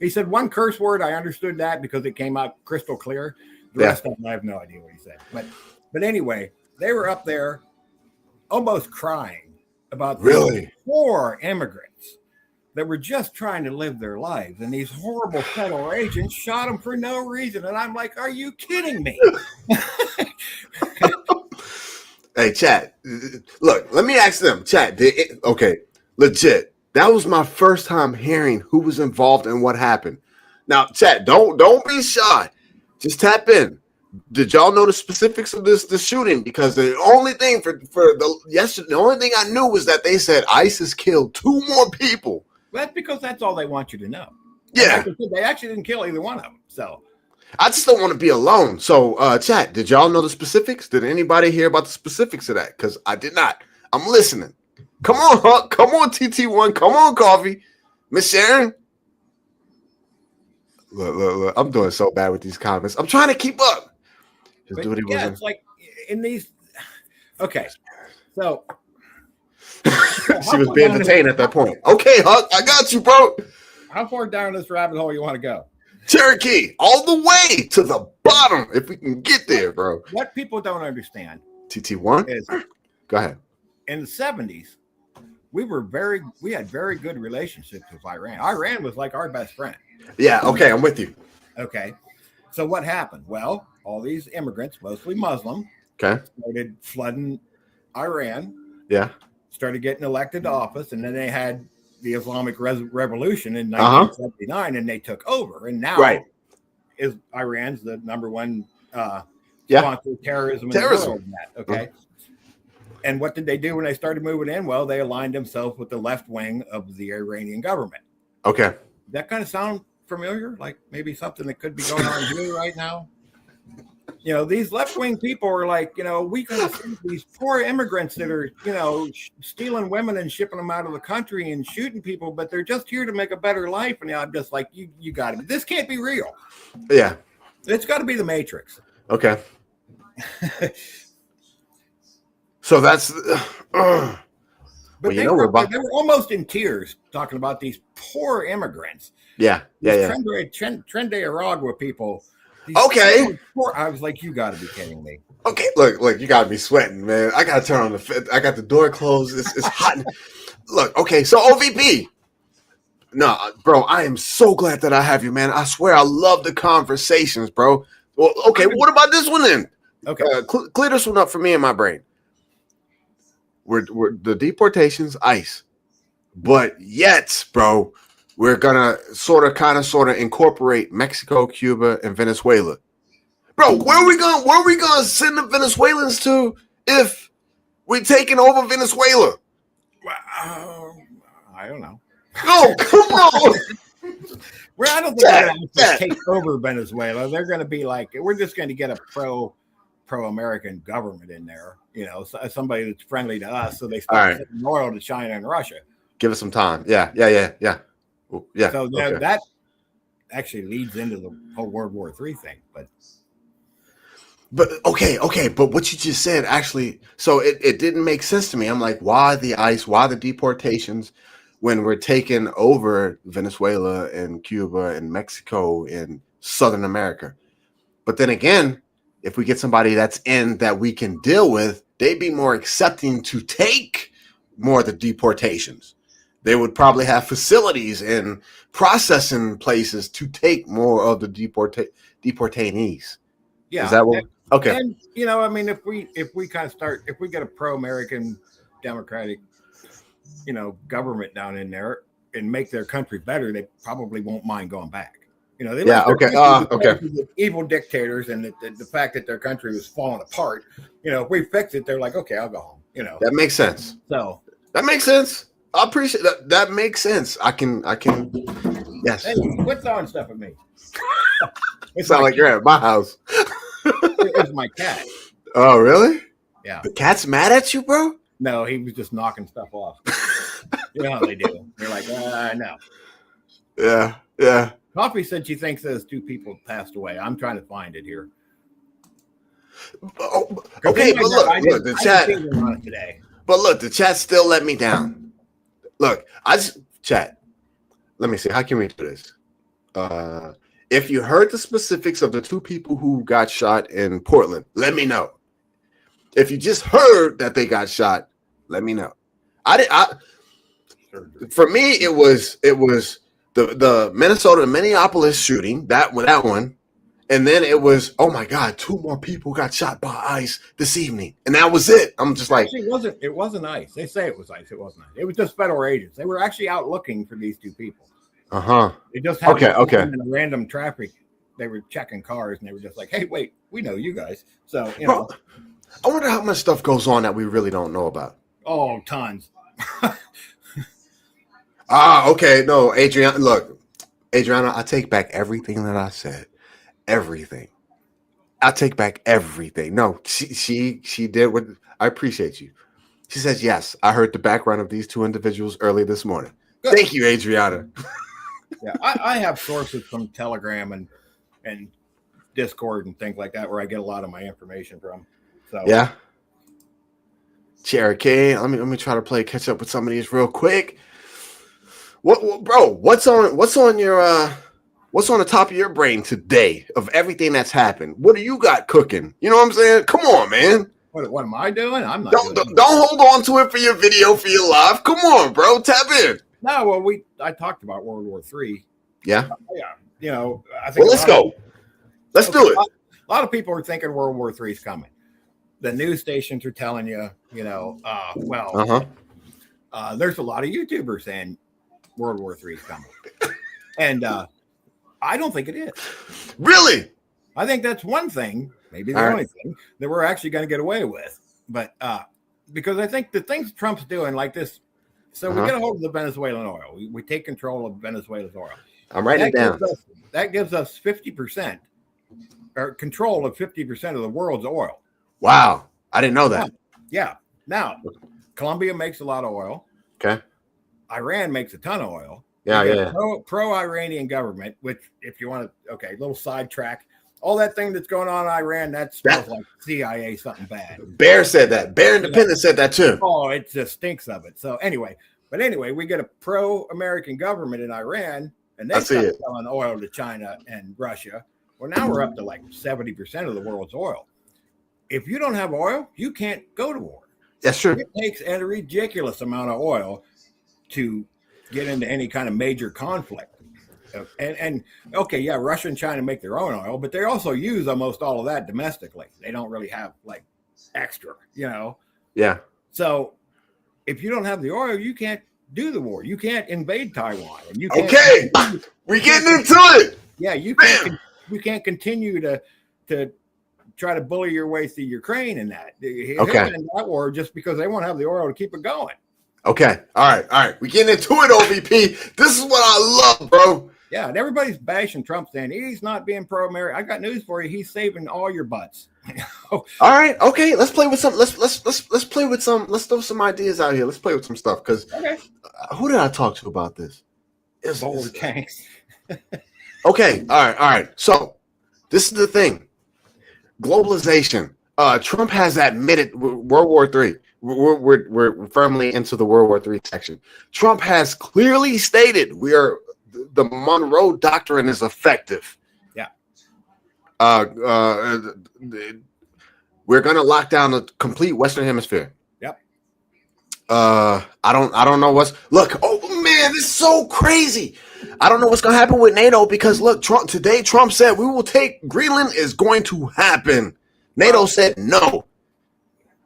Speaker 2: he said one curse word. I understood that because it came out crystal clear. The rest of them, I have no idea what he said. But anyway, they were up there almost crying about
Speaker 1: really
Speaker 2: 4 immigrants that were just trying to live their lives. And these horrible federal agents shot them for no reason. And I'm like, are you kidding me?
Speaker 1: Hey, chat. Look, let me ask them. Chat. Okay, legit. That was my first time hearing who was involved and what happened. Now, chat. Don't be shy. Just tap in. Did y'all know the specifics of this shooting? Because the only thing the only thing I knew was that they said ISIS killed 2 more people.
Speaker 2: That's because that's all they want you to know.
Speaker 1: Yeah,
Speaker 2: like they actually didn't kill either one of them. So.
Speaker 1: I just don't want to be alone. So, chat, did y'all know the specifics? Did anybody hear about the specifics of that? Because I did not. I'm listening. Come on, Huck. Come on, TT1. Come on, Coffee. Miss Sharon. Look. I'm doing so bad with these comments. I'm trying to keep up.
Speaker 2: It's like in these. Okay. So.
Speaker 1: She was being detained at that point. Okay, Huck. I got you, bro.
Speaker 2: How far down this rabbit hole you want to go?
Speaker 1: Cherokee, all the way to the bottom, if we can get there, bro.
Speaker 2: What people don't understand,
Speaker 1: TT1, is go ahead.
Speaker 2: In the 70s, we had very good relationships with Iran. Iran was like our best friend.
Speaker 1: Yeah, okay, I'm with you.
Speaker 2: Okay, so what happened? Well, all these immigrants, mostly Muslim, started flooding Iran.
Speaker 1: Yeah,
Speaker 2: started getting elected to office, and then they had the Islamic Revolution in 1979, and they took over. And now is Iran's the number one sponsor of terrorism in the world. Okay. And what did they do when they started moving in? Well, they aligned themselves with the left wing of the Iranian government.
Speaker 1: Okay.
Speaker 2: That kind of sound familiar? Like maybe something that could be going on here right now? These left-wing people are like, we can see these poor immigrants that are, stealing women and shipping them out of the country and shooting people, but they're just here to make a better life. And I'm just like, you got it. This can't be real.
Speaker 1: Yeah.
Speaker 2: It's got to be the Matrix.
Speaker 1: Okay. So that's
Speaker 2: But
Speaker 1: Well, we're about.
Speaker 2: they were almost in tears talking about these poor immigrants.
Speaker 1: Yeah.
Speaker 2: Trende Aragua people.
Speaker 1: Okay.
Speaker 2: Poor, I was like, you got to be kidding me.
Speaker 1: Okay, look, you gotta be sweating, man. I gotta turn on I got the door closed. It's hot. Look, okay, so OVP. No, bro, I am so glad that I have you, man. I swear I love the conversations, bro. Well, okay, what about this one then?
Speaker 2: Okay.
Speaker 1: Clear this one up for me in my brain. We're the deportations, ICE. But yet, bro, we're gonna sort of incorporate Mexico, Cuba, and Venezuela. Bro, where are we gonna send the Venezuelans to if we're taking over Venezuela?
Speaker 2: Well, I don't know.
Speaker 1: No, come on.
Speaker 2: Well, I don't think they're going to take over Venezuela. They're going to be like, we're just going to get a pro-American government in there, somebody that's friendly to us, so they start sending oil to China and Russia.
Speaker 1: Give us some time. Yeah.
Speaker 2: So that actually leads into the whole World War III thing,
Speaker 1: But okay, but what you just said actually, so it didn't make sense to me. I'm like, why the ICE? Why the deportations when we're taking over Venezuela and Cuba and Mexico and Southern America? But then again, if we get somebody that's in that we can deal with, they'd be more accepting to take more of the deportations. They would probably have facilities and processing places to take more of the deportees.
Speaker 2: Yeah.
Speaker 1: Is that what? Okay.
Speaker 2: And if we get a pro-American democratic, government down in there and make their country better, they probably won't mind going back. Okay. Evil dictators and the fact that their country was falling apart. If we fix it, they're like, okay, I'll go home.
Speaker 1: That makes sense.
Speaker 2: So
Speaker 1: that makes sense. I appreciate that. That makes sense. I can. Yes.
Speaker 2: Hey, quit throwing stuff at me.
Speaker 1: It sounds like you're at my house.
Speaker 2: It's my cat.
Speaker 1: Oh, really?
Speaker 2: Yeah.
Speaker 1: The cat's mad at you, bro?
Speaker 2: No, he was just knocking stuff off. You know how they do. They're like, no.
Speaker 1: Yeah.
Speaker 2: Coffee said she thinks those two people passed away. I'm trying to find it here.
Speaker 1: Oh, okay, but look, the chat.
Speaker 2: Today.
Speaker 1: But look, the chat still let me down. Look, chat. Let me see. How can we do this? If you heard the specifics of the two people who got shot in Portland, let me know. If you just heard that they got shot, let me know. For me, it was the Minneapolis shooting, that one, and then it was, oh my God, 2 more people got shot by ICE this evening, and that was it. I'm just like,
Speaker 2: actually, it wasn't ICE. They say it was ICE. It wasn't ICE. It was just federal agents. They were actually out looking for these two people.
Speaker 1: It
Speaker 2: just happened
Speaker 1: okay.
Speaker 2: In random traffic. They were checking cars, and they were just like, "Hey, wait, we know you guys." So
Speaker 1: Bro, I wonder how much stuff goes on that we really don't know about.
Speaker 2: Oh, tons.
Speaker 1: Okay. No, Adriana. Look, Adriana, I take back everything that I said. Everything. I take back everything. No, she did what. I appreciate you. She says, yes, I heard the background of these two individuals early this morning. Good. Thank you, Adriana.
Speaker 2: Yeah, I have sources from Telegram and Discord and things like that where I get a lot of my information from. So
Speaker 1: yeah. Cherokee. Let me try to catch up with some of these real quick. What's on your what's on the top of your brain today of everything that's happened? What do you got cooking? You know what I'm saying? Come on, man.
Speaker 2: What am I doing? I'm not.
Speaker 1: Don't hold on to it for your video, for your live. Come on, bro. Tap in.
Speaker 2: No, well, I talked about World War III.
Speaker 1: Yeah.
Speaker 2: Yeah. I think.
Speaker 1: Well, let's go. Let's do it.
Speaker 2: A lot of people are thinking World War III is coming. The news stations are telling you, there's a lot of YouTubers saying World War III is coming. And I don't think it is.
Speaker 1: Really?
Speaker 2: I think that's one thing, maybe the only thing that we're actually going to get away with. But because I think the things Trump's doing like this, so we get a hold of the Venezuelan oil. We take control of Venezuela's oil.
Speaker 1: I'm writing it down.
Speaker 2: That gives us 50% or control of 50% of the world's oil.
Speaker 1: Wow. I didn't know that.
Speaker 2: Yeah. Now, Colombia makes a lot of oil.
Speaker 1: Okay.
Speaker 2: Iran makes a ton of oil.
Speaker 1: Yeah.
Speaker 2: Pro-Iranian government, which if you want to, little sidetrack. all that thing that's going on in Iran, that smells like CIA something bad.
Speaker 1: Bear said that. Bear Independent said that too.
Speaker 2: Oh, it just stinks of it. So anyway, we get a pro-American government in Iran, and they start selling oil to China and Russia. Well, now we're up to like 70% of the world's oil. If you don't have oil, you can't go to war.
Speaker 1: That's true.
Speaker 2: It takes a ridiculous amount of oil to get into any kind of major conflict. And okay, yeah, Russia and China make their own oil, but they also use almost all of that domestically. They don't really have like extra,
Speaker 1: Yeah.
Speaker 2: So if you don't have the oil, you can't do the war. You can't invade Taiwan. And you can't
Speaker 1: we're getting into it.
Speaker 2: Yeah, you can't continue to try to bully your way through Ukraine in that.
Speaker 1: Okay.
Speaker 2: In that war just because they won't have the oil to keep it going.
Speaker 1: Okay. All right. We're getting into it, OVP. This is what I love, bro.
Speaker 2: Yeah, and everybody's bashing Trump saying he's not being pro-American. I got news for you. He's saving all your butts.
Speaker 1: All right. Okay. Let's play with some. Let's play with some. Let's throw some ideas out here. Let's play with some stuff. Because who did I talk to about this?
Speaker 2: It's Boulder Tanks.
Speaker 1: Okay. All right. So this is the thing. Globalization. Trump has admitted World War III. We're firmly into the World War III section. Trump has clearly stated the Monroe Doctrine is effective.
Speaker 2: Yeah.
Speaker 1: We're gonna lock down the complete Western Hemisphere.
Speaker 2: Yep.
Speaker 1: I don't know what's look. Oh man, this is so crazy. I don't know what's gonna happen with NATO because look, Trump said we will take Greenland is going to happen. NATO said no.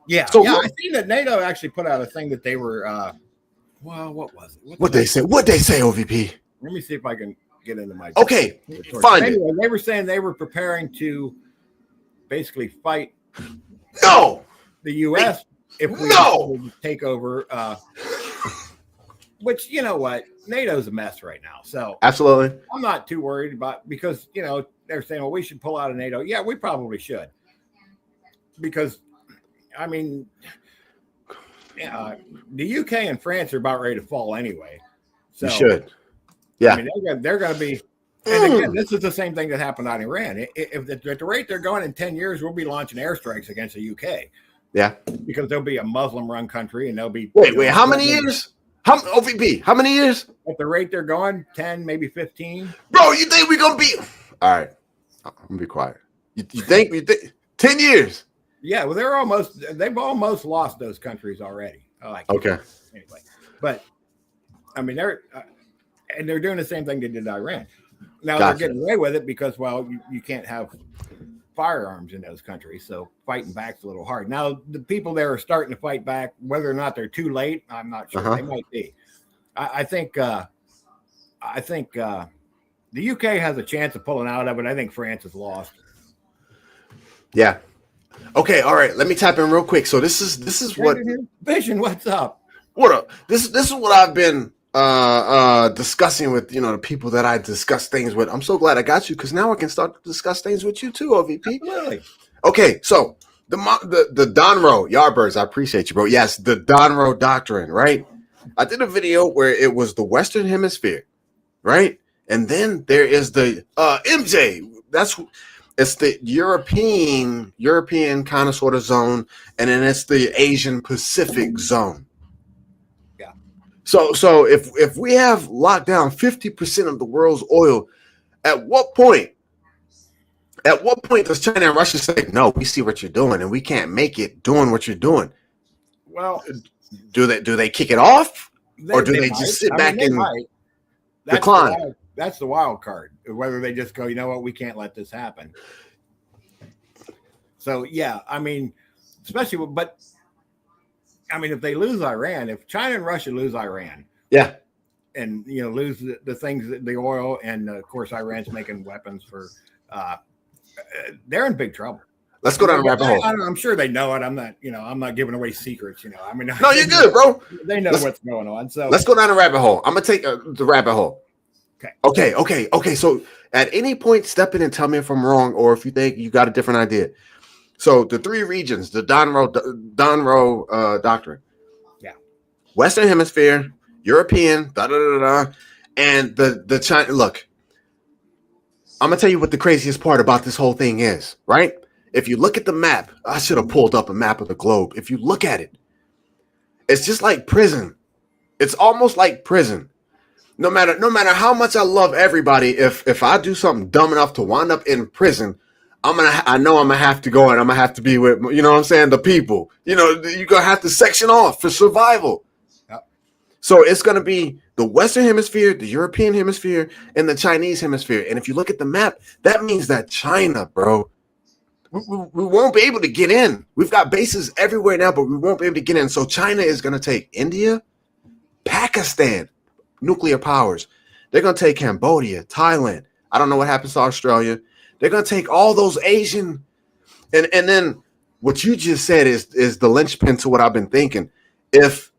Speaker 2: Yeah. So I seen that NATO actually put out a thing that they were. Well, what was it?
Speaker 1: What they say? OVP?
Speaker 2: Let me see if I can get into my.
Speaker 1: Okay, fine.
Speaker 2: Anyway, they were saying they were preparing to basically fight.
Speaker 1: No.
Speaker 2: The U.S. if we take over. Which you know what, NATO's a mess right now. So
Speaker 1: absolutely,
Speaker 2: I'm not too worried about because they're saying, well, we should pull out of NATO. Yeah, we probably should because. I mean, the UK and France are about ready to fall anyway. So
Speaker 1: you should. Yeah.
Speaker 2: I mean, they're going to be. And again, this is the same thing that happened on Iran. If at the rate they're going in 10 years, we'll be launching airstrikes against the UK.
Speaker 1: Yeah.
Speaker 2: Because they'll be a Muslim-run country and they'll be.
Speaker 1: Wait, how many years? OVP, how many years?
Speaker 2: At the rate they're going, 10, maybe 15.
Speaker 1: Bro, you think we're going to be. All right. I'm going to be quiet. You think 10 years?
Speaker 2: Yeah, well, they've almost lost those countries already.
Speaker 1: Okay.
Speaker 2: Anyway, but I mean, they're doing the same thing they did to Iran. Now they're getting away with it because, well, you can't have firearms in those countries, so fighting back's a little hard. Now the people there are starting to fight back. Whether or not they're too late, I'm not sure. They might be. I think the UK has a chance of pulling out of it. I think France is lost.
Speaker 1: Yeah. Okay, all right. Let me tap in real quick. So this is what
Speaker 2: Vision. What's up?
Speaker 1: What up? This is what I've been discussing with the people that I discuss things with. I'm so glad I got you because now I can start to discuss things with you too, OVP.
Speaker 2: Absolutely.
Speaker 1: Okay, so the Donroe Yardbirds, I appreciate you, bro. Yes, the Donroe Doctrine, right? I did a video where it was the Western Hemisphere, right? And then there is the MJ. It's the European kind of sort of zone, and then it's the Asian Pacific zone.
Speaker 2: Yeah.
Speaker 1: So if we have locked down 50% of the world's oil, at what point does China and Russia say, no, we see what you're doing and we can't make it doing what you're doing?
Speaker 2: Well,
Speaker 1: do they kick it off, or do they just sit back and decline?
Speaker 2: That's the wild card. Whether they just go, you know what, we can't let this happen. So yeah, I mean, if they lose Iran, if China and Russia lose Iran,
Speaker 1: yeah,
Speaker 2: and lose the things, the oil, and of course Iran's making weapons for, they're in big trouble.
Speaker 1: Let's go down the rabbit hole.
Speaker 2: I'm sure they know it. I'm not giving away secrets. I mean,
Speaker 1: no, you're good, bro.
Speaker 2: They know what's going on. So
Speaker 1: let's go down the rabbit hole. I'm gonna take the rabbit hole. Okay. So at any point, step in and tell me if I'm wrong or if you think you got a different idea. So the three regions, the Donroe Doctrine.
Speaker 2: Yeah.
Speaker 1: Western Hemisphere, European, and the China. Look, I'm gonna tell you what the craziest part about this whole thing is, right? If you look at the map, I should have pulled up a map of the globe. If you look at it, it's just like prison. It's almost like prison. No matter how much I love everybody, if I do something dumb enough to wind up in prison, I know I'm gonna have to go and I'm gonna have to be with, you know what I'm saying, the people. You know, you're gonna have to section off for survival.
Speaker 2: Yep.
Speaker 1: So it's gonna be the Western Hemisphere, the European Hemisphere, and the Chinese Hemisphere. And if you look at the map, that means that China, bro, we won't be able to get in. We've got bases everywhere now, but we won't be able to get in. So China is gonna take India, Pakistan, nuclear powers. They're gonna take Cambodia, Thailand. I don't know what happens to Australia. They're gonna take all those Asian, and then what you just said is the linchpin to what I've been thinking. If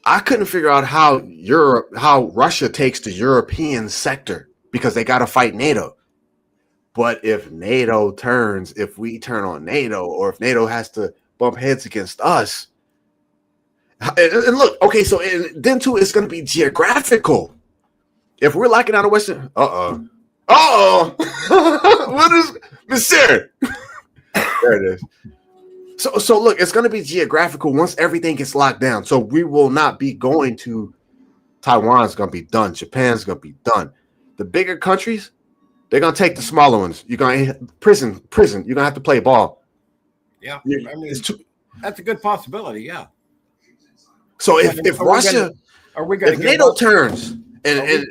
Speaker 1: I couldn't figure out how Russia takes the European sector because they got to fight NATO. But if NATO turns, if we turn on NATO, or if NATO has to bump heads against us, and look, okay, so then too, it's going to be geographical. If we're locking down the Western, what is Monsieur? There it is. So look, it's going to be geographical once everything gets locked down. So we will not be going to Taiwan's going to be done. Japan's going to be done. The bigger countries, they're going to take the smaller ones. You're going to prison. You're going to have to play ball.
Speaker 2: Yeah, I mean, that's a good possibility. Yeah.
Speaker 1: So if Russia, if NATO turns and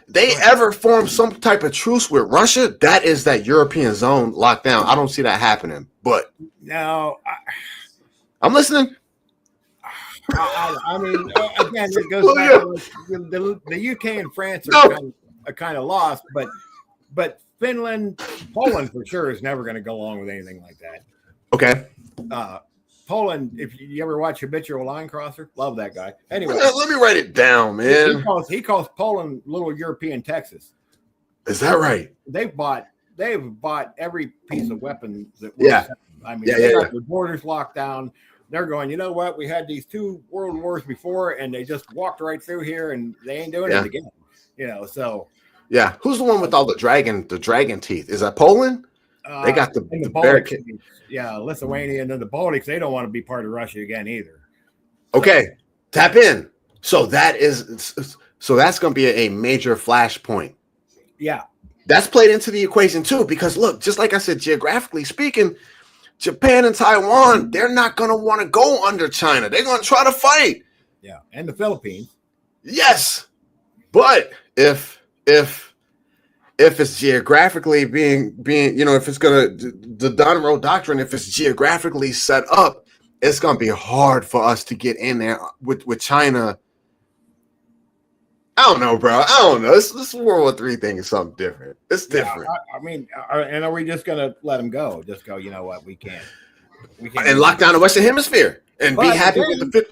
Speaker 1: they ever form some type of truce with Russia, that is that European zone locked down. I don't see that happening. But
Speaker 2: no,
Speaker 1: I'm listening.
Speaker 2: I mean, again, it goes back to the UK and France are kind of lost, but Finland, Poland for sure is never going to go along with anything like that.
Speaker 1: Okay.
Speaker 2: Poland, if you ever watch Habitual Line Crosser, love that guy. Anyway,
Speaker 1: let me write it down, man.
Speaker 2: He calls Poland little European Texas.
Speaker 1: Is that right?
Speaker 2: They've bought every piece of weapons that I mean, they got their borders locked down. They're going, you know what? We had these 2 world wars before, and they just walked right through here, and they ain't doing it again. You know, so
Speaker 1: yeah. Who's the one with all the dragon teeth? Is that Poland? They got the
Speaker 2: Baltics. Yeah, Lithuania and then the Baltics. They don't want to be part of Russia again either.
Speaker 1: Okay, tap in. So that's going to be a major flashpoint.
Speaker 2: Yeah,
Speaker 1: that's played into the equation too. Because look, just like I said, geographically speaking, Japan and Taiwan, they're not going to want to go under China. They're going to try to fight.
Speaker 2: Yeah, and the Philippines.
Speaker 1: Yes, but if it's geographically being, you know, if it's the Donroe Doctrine, if it's geographically set up, it's gonna be hard for us to get in there with China. I don't know, bro. I don't know. This World War III thing is something different. It's different.
Speaker 2: I mean, and are we just gonna let them go? Just go, you know what? We can't
Speaker 1: and lock down the Western Hemisphere and be happy with the fit.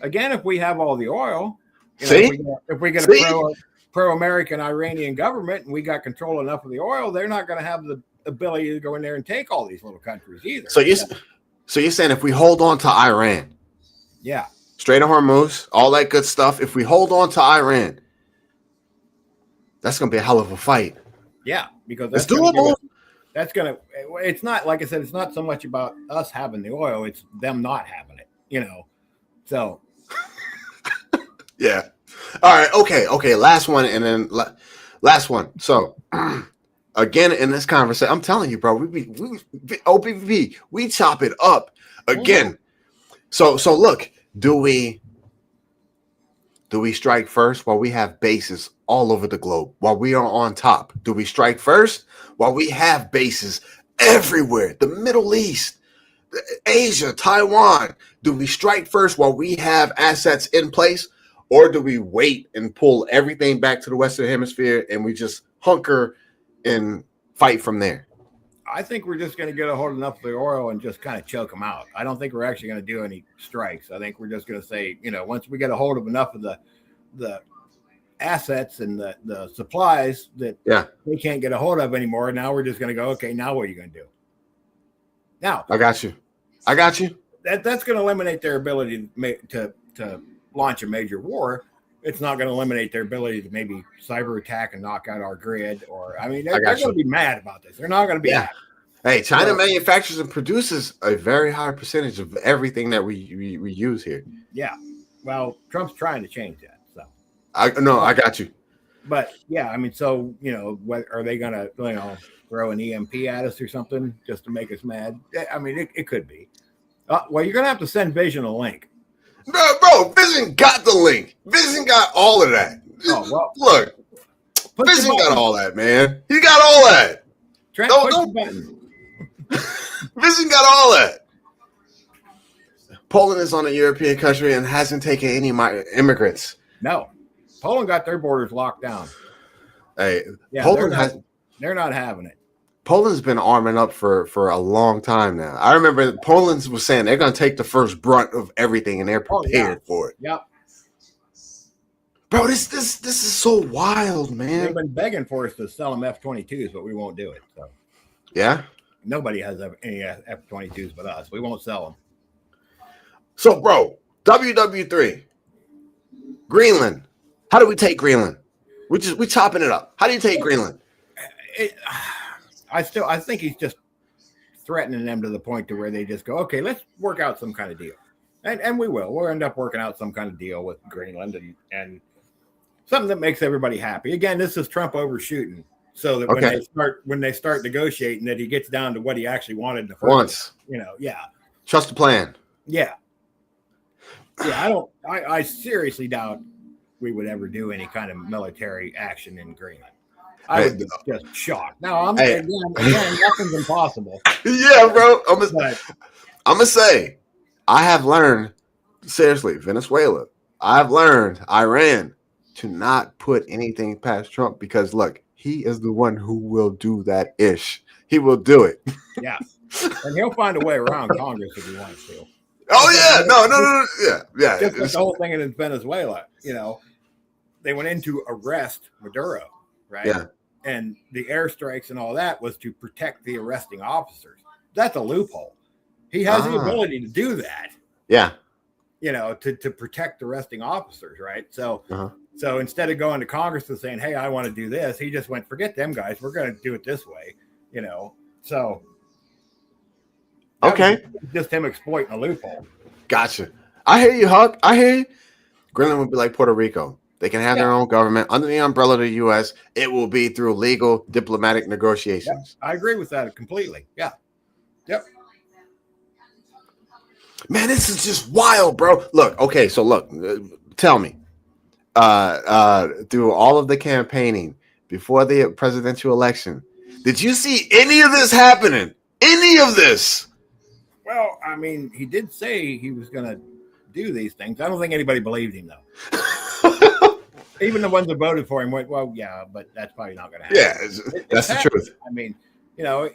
Speaker 2: Again, if we have all the oil,
Speaker 1: see,
Speaker 2: if we get a pro-American Iranian government and we got control enough of the oil, they're not going to have the ability to go in there and take all these little countries either.
Speaker 1: So you're saying if we hold on to Iran, Strait of Hormuz, all that good stuff, if we hold on to Iran, that's going to be a hell of a fight.
Speaker 2: Yeah, because
Speaker 1: it's doable.
Speaker 2: It's not, like I said, it's not so much about us having the oil, it's them not having it, you know. So
Speaker 1: yeah. All right. Okay. Last one, and then last one. So, again, in this conversation, I'm telling you, bro, we OPVP, we chop it up again. So look, do we strike first while we have bases all over the globe, while we are on top? Do we strike first while we have bases everywhere? The Middle East, Asia, Taiwan. Do we strike first while we have assets in place? Or do we wait and pull everything back to the Western Hemisphere and we just hunker and fight from there?
Speaker 2: I think we're just going to get a hold of enough of the oil and just kind of choke them out. I don't think we're actually going to do any strikes. I think we're just going to say, you know, once we get a hold of enough of the assets and the supplies that they can't get a hold of anymore, now we're just going to go, okay, now what are you going to do? Now,
Speaker 1: I got you.
Speaker 2: That's going to eliminate their ability to launch a major war, it's not going to eliminate their ability to maybe cyber attack and knock out our grid. Or, I mean,
Speaker 1: I
Speaker 2: they're
Speaker 1: got
Speaker 2: going to
Speaker 1: you.
Speaker 2: be mad about this. They're not going to be
Speaker 1: Yeah.
Speaker 2: happy.
Speaker 1: Hey, China
Speaker 2: So-
Speaker 1: manufactures and produces a very high percentage of everything that we use here.
Speaker 2: Yeah. Well, Trump's trying to change that. So,
Speaker 1: I got you.
Speaker 2: but yeah, I mean, so, you know, what are they going to, you know, throw an EMP at us or something just to make us mad? I mean, it could be. Well, you're going to have to send Vision a link.
Speaker 1: Bro, Vision got the link. Vision got all of that.
Speaker 2: Oh, well,
Speaker 1: Look,
Speaker 2: push the
Speaker 1: Vision got
Speaker 2: button.
Speaker 1: all that, man. He got all that.
Speaker 2: Trent,
Speaker 1: Don't-
Speaker 2: push
Speaker 1: don't-
Speaker 2: the button.
Speaker 1: Vision got all that. Poland is on a European country and hasn't taken any immigrants.
Speaker 2: No. Poland got their borders locked down.
Speaker 1: Hey,
Speaker 2: Yeah,
Speaker 1: Poland
Speaker 2: they're not having it.
Speaker 1: Poland's been arming up for a long time now. I remember Poland was saying they're going to take the first brunt of everything, and they're prepared for it.
Speaker 2: Yep.
Speaker 1: Bro, this is so wild,
Speaker 2: They've
Speaker 1: man.
Speaker 2: been begging for us to sell them F-22s, but we won't do it. So
Speaker 1: Yeah.
Speaker 2: nobody has any F-22s but us. We won't sell them.
Speaker 1: So, bro, WW3, Greenland. How do we take Greenland? We chopping it up. How do you take Greenland?
Speaker 2: I think he's just threatening them to the point to where they just go, okay, let's work out some kind of deal. And we will. We'll end up working out some kind of deal with Greenland and something that makes everybody happy. Again, this is Trump overshooting. So that when they start negotiating, that he gets down to what he actually wanted to
Speaker 1: Once.
Speaker 2: you know, yeah.
Speaker 1: Trust the plan.
Speaker 2: Yeah. Yeah, I seriously doubt we would ever do any kind of military action in Greenland. I would be just shocked. Now, again, nothing's impossible.
Speaker 1: Yeah, bro. I'm
Speaker 2: But
Speaker 1: gonna say, I have learned, seriously, Venezuela. I've learned Iran to not put anything past Trump because look, he is the one who will do that ish. He will do it.
Speaker 2: yeah, and he'll find a way around Congress if he wants to.
Speaker 1: Oh yeah, no, yeah.
Speaker 2: Just like the whole thing in Venezuela, you know, they went in to arrest Maduro, right?
Speaker 1: Yeah.
Speaker 2: And the airstrikes and all that was to protect the arresting officers. That's a loophole. He has the ability to do that.
Speaker 1: Yeah.
Speaker 2: You know, to protect the arresting officers, right? So, so instead of going to Congress and saying, "Hey, I want to do this," he just went, "Forget them guys. We're going to do it this way." You know, so
Speaker 1: okay,
Speaker 2: just him exploiting a loophole.
Speaker 1: Gotcha. I hear you, Huck. I hear you. Greenland would be like Puerto Rico. They can have their own government under the umbrella of the U.S. It will be through legal diplomatic negotiations.
Speaker 2: I agree with that completely. Yeah. Yep.
Speaker 1: Man, this is just wild, bro. Look, okay, so look, tell me, through all of the campaigning before the presidential election, did you see any of this happening? Any of this?
Speaker 2: Well, I mean, he did say he was going to do these things. I don't think anybody believed him, though. Even the ones that voted for him went, well, yeah, but that's probably not going to happen.
Speaker 1: Yeah, that's the truth.
Speaker 2: I mean, you know,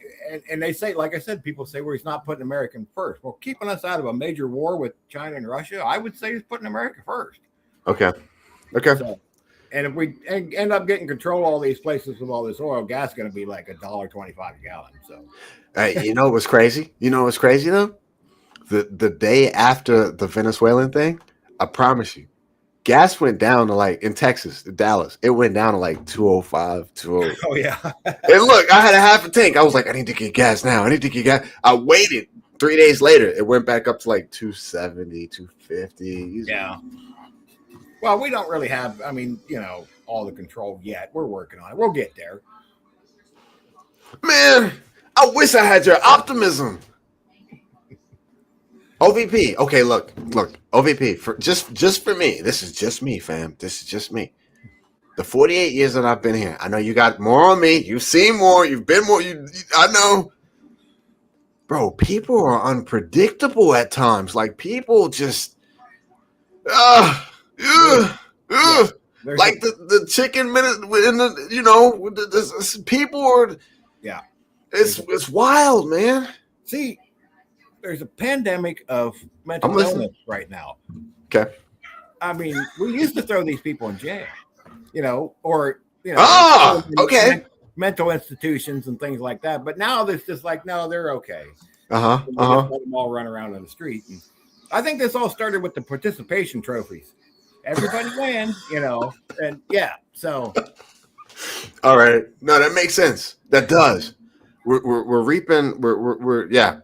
Speaker 2: and they say, like I said, people say, well, he's not putting American first. Well, keeping us out of a major war with China and Russia, I would say he's putting America first.
Speaker 1: Okay.
Speaker 2: So, and if we end up getting control of all these places with all this oil, gas is going to be like $1.25 a gallon. So,
Speaker 1: hey, you know what's crazy? You know what's crazy though? The day after the Venezuelan thing, I promise you, gas went down to like in Texas, Dallas. It went down to like 205, 208.
Speaker 2: oh yeah.
Speaker 1: And look, I had a half a tank. I was like, I need to get gas now. I need to get gas. I waited 3 days later. It went back up to like 270, 250.
Speaker 2: Yeah. Well, we don't really have, I mean, you know, all the control yet. We're working on it. We'll get there.
Speaker 1: Man, I wish I had your optimism. OVP. Okay, look. OVP for just for me. This is just me, fam. This is just me. The 48 years that I've been here, I know you got more on me. You've seen more. You've been more. I know, bro. People are unpredictable at times. Like people just, like the chicken minute in the, you know, people are.
Speaker 2: Yeah,
Speaker 1: it's wild, man.
Speaker 2: See. There's a pandemic of mental illness right now.
Speaker 1: Okay.
Speaker 2: I mean, we used to throw these people in jail, you know, or, you know, mental institutions and things like that. But now there's just like, no, they're okay. Let them all run around on the street. And I think this all started with the participation trophies. everybody wins, and yeah. So,
Speaker 1: All right. No, that makes sense. That does. We're reaping. We're yeah.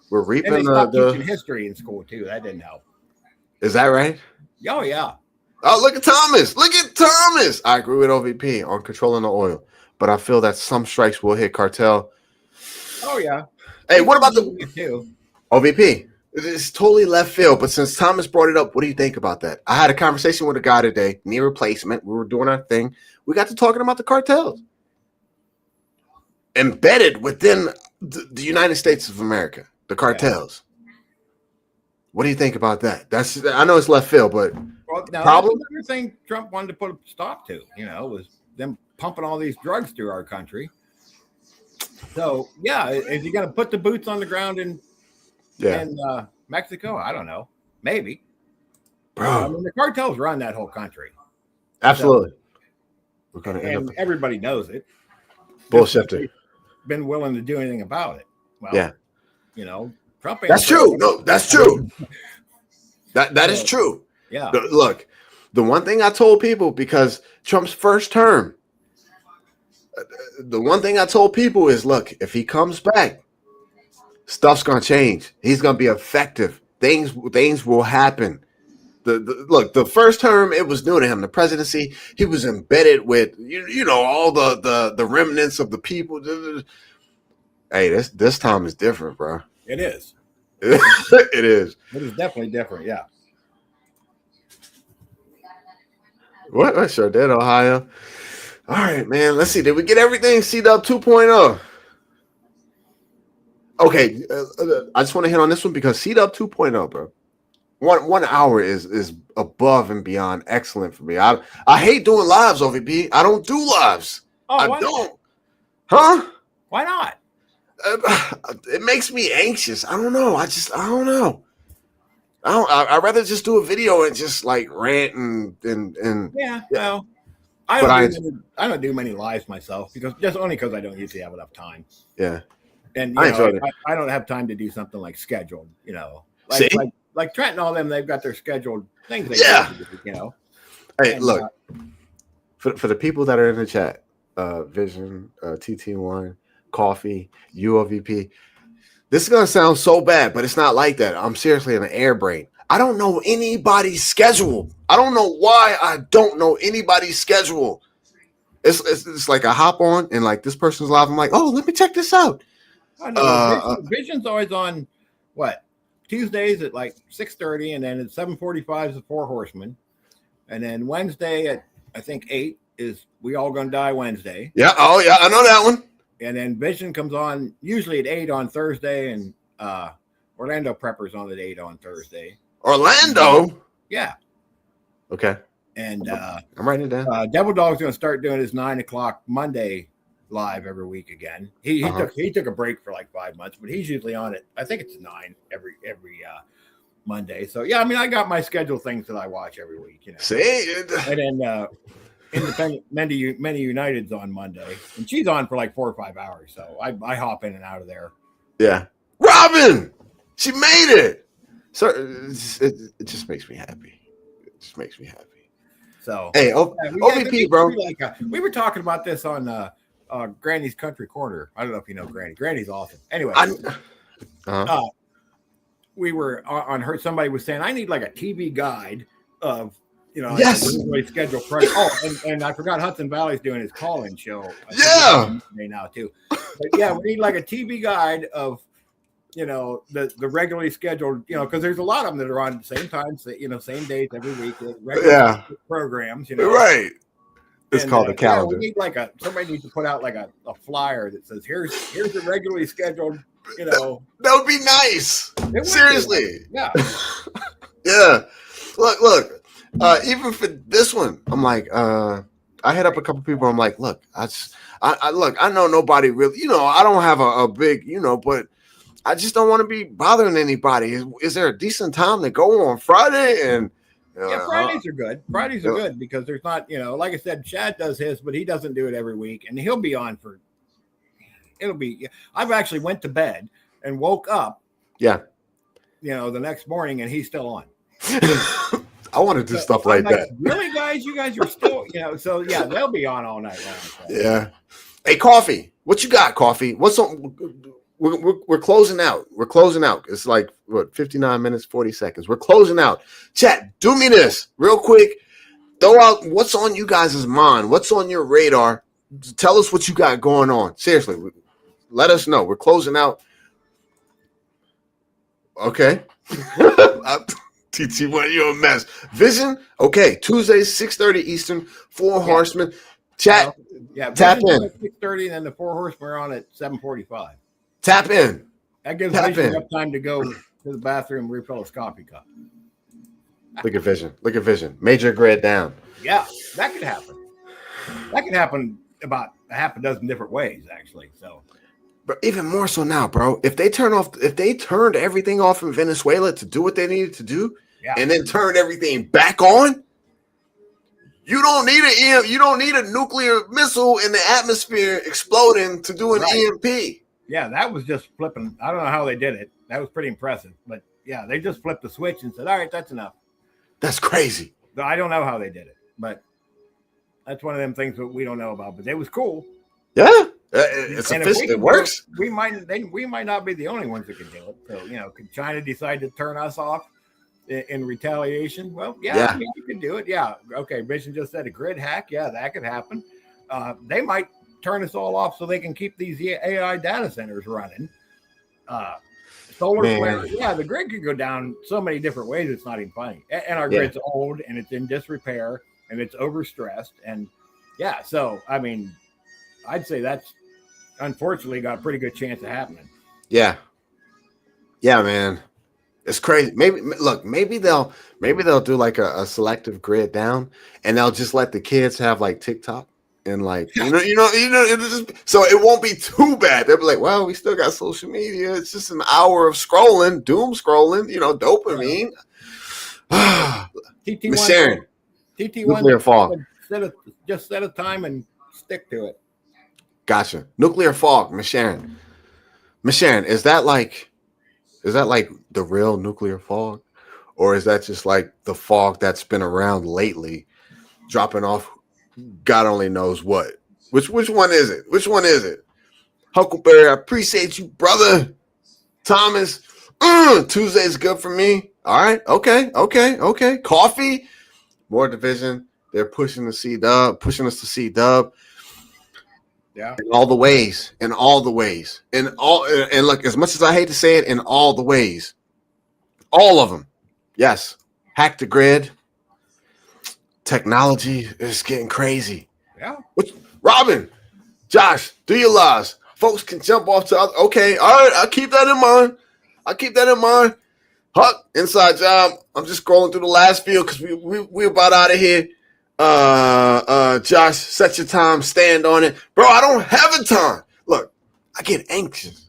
Speaker 1: We're
Speaker 2: and they
Speaker 1: reaping
Speaker 2: stopped teaching
Speaker 1: the.
Speaker 2: history in school too. That didn't help.
Speaker 1: Is that right?
Speaker 2: Oh yeah.
Speaker 1: Oh, look at Thomas. Look at Thomas. I agree with OVP on controlling the oil, but I feel that some strikes will hit cartel.
Speaker 2: Oh yeah.
Speaker 1: Hey, what about the
Speaker 2: too?
Speaker 1: OVP? It's totally left field, but since Thomas brought it up, what do you think about that? I had a conversation with a guy today, knee replacement. We were doing our thing. We got to talking about the cartels embedded within the United States of America, the cartels. Yeah. What do you think about that? I know it's left field, but
Speaker 2: problem. That's another thing Trump wanted to put a stop to, was them pumping all these drugs through our country. So yeah, is he going to put the boots on the ground in Mexico? I don't know. Maybe.
Speaker 1: Bro.
Speaker 2: I mean, the cartels run that whole country.
Speaker 1: Absolutely. So,
Speaker 2: we're going to end up. Everybody knows it.
Speaker 1: Bullshit.
Speaker 2: Been willing to do anything about it. Well,
Speaker 1: yeah.
Speaker 2: Trump.
Speaker 1: That's true. No, that's true. That is true.
Speaker 2: Yeah.
Speaker 1: Look, the one thing I told people, because Trump's first term, the one thing I told people is, look, if he comes back, stuff's going to change. He's going to be effective. Things will happen. Look, the first term, it was new to him. The presidency, he was embedded with, all the remnants of the people. Hey, this time is different, bro.
Speaker 2: It is.
Speaker 1: It is.
Speaker 2: It is definitely different, yeah.
Speaker 1: What? Sure did, Ohio. All right, man. Let's see. Did we get everything? C-Dub 2.0. Okay. I just want to hit on this one because C-Dub 2.0, bro. 1 hour is above and beyond excellent for me. I hate doing lives, OVP. I don't do lives.
Speaker 2: Oh,
Speaker 1: I don't. Huh?
Speaker 2: Why not?
Speaker 1: It makes me anxious. I don't know. I don't know. I'd rather just do a video and just like rant and
Speaker 2: yeah. Well, I don't do many lives myself because I don't usually have enough time.
Speaker 1: Yeah.
Speaker 2: And I don't have time to do something like scheduled, like Trent and all them, they've got their scheduled things. Do,
Speaker 1: Hey, look, for the people that are in the chat, Vision, TT1, Coffee, UOVP, this is going to sound so bad, but it's not like that. I'm seriously in an air brain. I don't know anybody's schedule. I don't know why I don't know anybody's schedule. It's like I hop on and like this person's live. I'm like, oh, let me check this out.
Speaker 2: I know. Vision's always on what? Tuesdays at like 6:30, and then at 7:45 is the Four Horsemen, and then Wednesday at I think 8 is We All Gonna Die Wednesday.
Speaker 1: Yeah. Oh yeah, I know that one.
Speaker 2: And then Vision comes on usually at 8 on Thursday, and Orlando Prepper's on at 8 on Thursday.
Speaker 1: Orlando.
Speaker 2: Yeah.
Speaker 1: Okay.
Speaker 2: And
Speaker 1: I'm writing it down.
Speaker 2: Devil Dog's going to start doing his 9 o'clock Monday live every week again. He took a break for like 5 months, but he's usually on it. I think it's 9 every Monday. So yeah, I mean, I got my scheduled things that I watch every week.
Speaker 1: See,
Speaker 2: and then Independent Many United's on Monday, and she's on for like 4 or 5 hours. So I hop in and out of there.
Speaker 1: Yeah, Robin, she made it. So it just makes me happy. It just makes me happy.
Speaker 2: So
Speaker 1: hey, OVP, bro.
Speaker 2: We were talking about this on Granny's Country Corner. I don't know if you know Granny. Granny's awesome. Anyway, we were on her. Somebody was saying I need like a TV guide of
Speaker 1: yes,
Speaker 2: like scheduled price. Oh, and I forgot Hudson Valley's doing his call-in show.
Speaker 1: Yeah,
Speaker 2: now too. But yeah, we need like a TV guide of the regularly scheduled, because there's a lot of them that are on at the same time, same days every week. Regular programs,
Speaker 1: right. It's called the calendar.
Speaker 2: We need somebody needs to put out like a flyer that says here's the regularly scheduled.
Speaker 1: That would be nice. Seriously,
Speaker 2: yeah,
Speaker 1: yeah. Look. Even for this one, I'm like, I hit up a couple people. I'm like, look, I know nobody really, I don't have a big, but I just don't want to be bothering anybody. Is there a decent time to go on Friday? And
Speaker 2: Fridays are good. Fridays are good because there's not, like I said, Chad does his, but he doesn't do it every week, and he'll be on for. I've actually went to bed and woke up.
Speaker 1: Yeah.
Speaker 2: The next morning, and he's still on.
Speaker 1: I want to do stuff like that.
Speaker 2: Really, guys? You guys are still, so yeah, they'll be on all night long. So.
Speaker 1: Yeah. Hey, Coffee, what you got, Coffee? What's on? We're closing out. We're closing out. It's like, what, 59 minutes, 40 seconds. We're closing out. Chat, do me this real quick. Throw out what's on you guys' mind. What's on your radar? Tell us what you got going on. Seriously, let us know. We're closing out. Okay. TT1, you're a mess. Vision, okay. Tuesdays, 6:30 Eastern, Four Horsemen. Chat, tap in.
Speaker 2: 6:30, and then the Four Horsemen are on at 7:45.
Speaker 1: Tap in.
Speaker 2: That gives Vision enough time to go to the bathroom and refill his coffee cup.
Speaker 1: Look at Vision. Look at Vision. Major grid down.
Speaker 2: Yeah, that could happen. That could happen about a half a dozen different ways, actually. So,
Speaker 1: but even more so now, bro. If they turned everything off in Venezuela to do what they needed to do, and then turned everything back on, you don't need a nuclear missile in the atmosphere exploding to do an EMP.
Speaker 2: Yeah, that was just flipping. I don't know how they did it. That was pretty impressive. But yeah, they just flipped the switch and said, all right, that's enough.
Speaker 1: That's crazy.
Speaker 2: I don't know how they did it, but that's one of them things that we don't know about. But it was cool.
Speaker 1: Yeah, it works.
Speaker 2: We might not be the only ones that can do it. So, could China decide to turn us off in retaliation? Well, yeah. You can do it. Yeah. Okay. Vision just said a grid hack. Yeah, that could happen. They might turn us all off so they can keep these AI data centers running. Solar flares. Yeah, the grid could go down so many different ways. It's not even funny. And our grid's old and it's in disrepair and it's overstressed. And so, I mean, I'd say that's unfortunately got a pretty good chance of happening. Yeah,
Speaker 1: man. It's crazy. Maybe they'll do like a selective grid down and they'll just let the kids have like TikTok. And like, so it won't be too bad. They'll be like, well, we still got social media. It's just an hour of scrolling, doom scrolling, dopamine.
Speaker 2: TT1,
Speaker 1: Sharon,
Speaker 2: TT1,
Speaker 1: nuclear fog.
Speaker 2: Just set a time and stick to it.
Speaker 1: Gotcha. Nuclear fog, Miss Sharon. Is that like the real nuclear fog? Or is that just like the fog that's been around lately, dropping off God only knows what? Which one is it? Huckleberry, I appreciate you, brother. Thomas, Tuesday's good for me. All right. Okay. Coffee, more division. They're pushing us to C dub.
Speaker 2: Yeah.
Speaker 1: In all the ways. And look, as much as I hate to say it, in all the ways. All of them. Yes. Hack the grid. Technology is getting crazy.
Speaker 2: Yeah.
Speaker 1: Robin, Josh, do your lives. Folks can jump off to other. Okay, all right. I'll keep that in mind. Huck, inside job. I'm just scrolling through the last few because we about out of here. Josh, set your time, stand on it. Bro, I don't have a time. Look, I get anxious.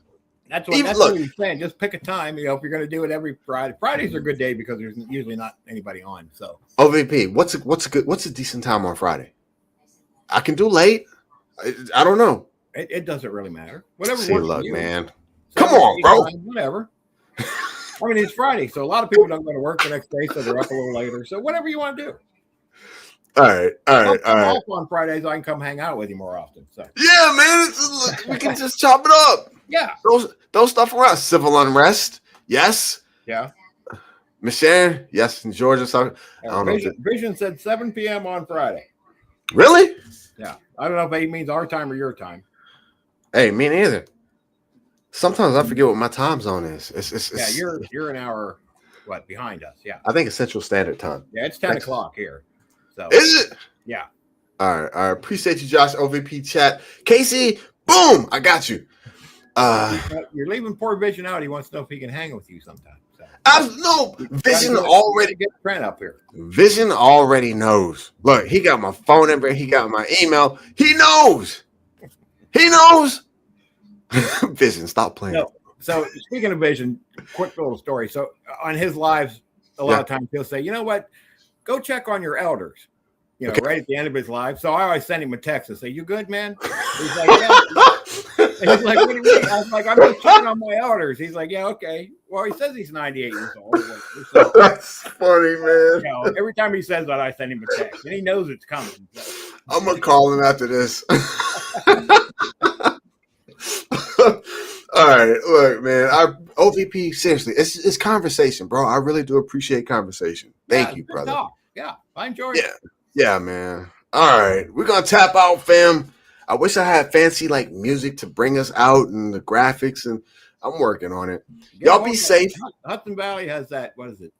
Speaker 2: That's what he's saying. Just pick a time. If you're going to do it every Friday. Fridays are a good day because there's usually not anybody on. So
Speaker 1: OVP, what's a decent time on Friday? I can do late. I don't know.
Speaker 2: It doesn't really matter. Whatever.
Speaker 1: Look, man. Come on, bro.
Speaker 2: Whatever. I mean, it's Friday, so a lot of people don't go to work the next day, so they're up a little later. So whatever you want to do.
Speaker 1: All right.
Speaker 2: Off on Fridays, I can come hang out with you more often. So
Speaker 1: yeah, man, we can just chop it up.
Speaker 2: Yeah,
Speaker 1: those stuff around civil unrest. Yes.
Speaker 2: Yeah.
Speaker 1: Michelle. Yes, in Georgia. So
Speaker 2: Vision said 7 p.m. on Friday.
Speaker 1: Really?
Speaker 2: Yeah. I don't know if he means our time or your time.
Speaker 1: Hey, me neither. Sometimes I forget what my time zone is. It's
Speaker 2: you're an hour behind us. Yeah.
Speaker 1: I think it's Central Standard Time.
Speaker 2: Yeah, it's 10 o'clock here. So
Speaker 1: is it?
Speaker 2: Yeah.
Speaker 1: All right. Appreciate you, Josh. OVP chat. Casey, boom! I got you.
Speaker 2: You're leaving poor Vision out. He wants to know if he can hang with you sometime.
Speaker 1: No, Vision already
Speaker 2: get Trent up here.
Speaker 1: Vision already knows. Look, he got my phone number. He got my email. He knows. Vision, stop playing.
Speaker 2: So speaking of Vision, quick little story. So on his lives, a lot of times he'll say, you know what? Go check on your elders. Right at the end of his life. So I always send him a text and say, "You good, man?" He's like, "Yeah." And he's like, what do you mean? I was like, I'm just checking on my elders. He's like, yeah, okay. Well, he says he's 98 years old. So,
Speaker 1: That's funny, man.
Speaker 2: you know, every time he says that, I send him a text, and he knows it's coming. So.
Speaker 1: I'm gonna call him after this. All right, look, man. Our OVP, seriously, it's conversation, bro. I really do appreciate conversation. Thank you, brother.
Speaker 2: Talk. Yeah, I enjoyed it.
Speaker 1: Yeah, man. All right, we're gonna tap out, fam. I wish I had fancy like music to bring us out and the graphics, and I'm working on it. Y'all be safe.
Speaker 2: Hudson Valley has that. What is it?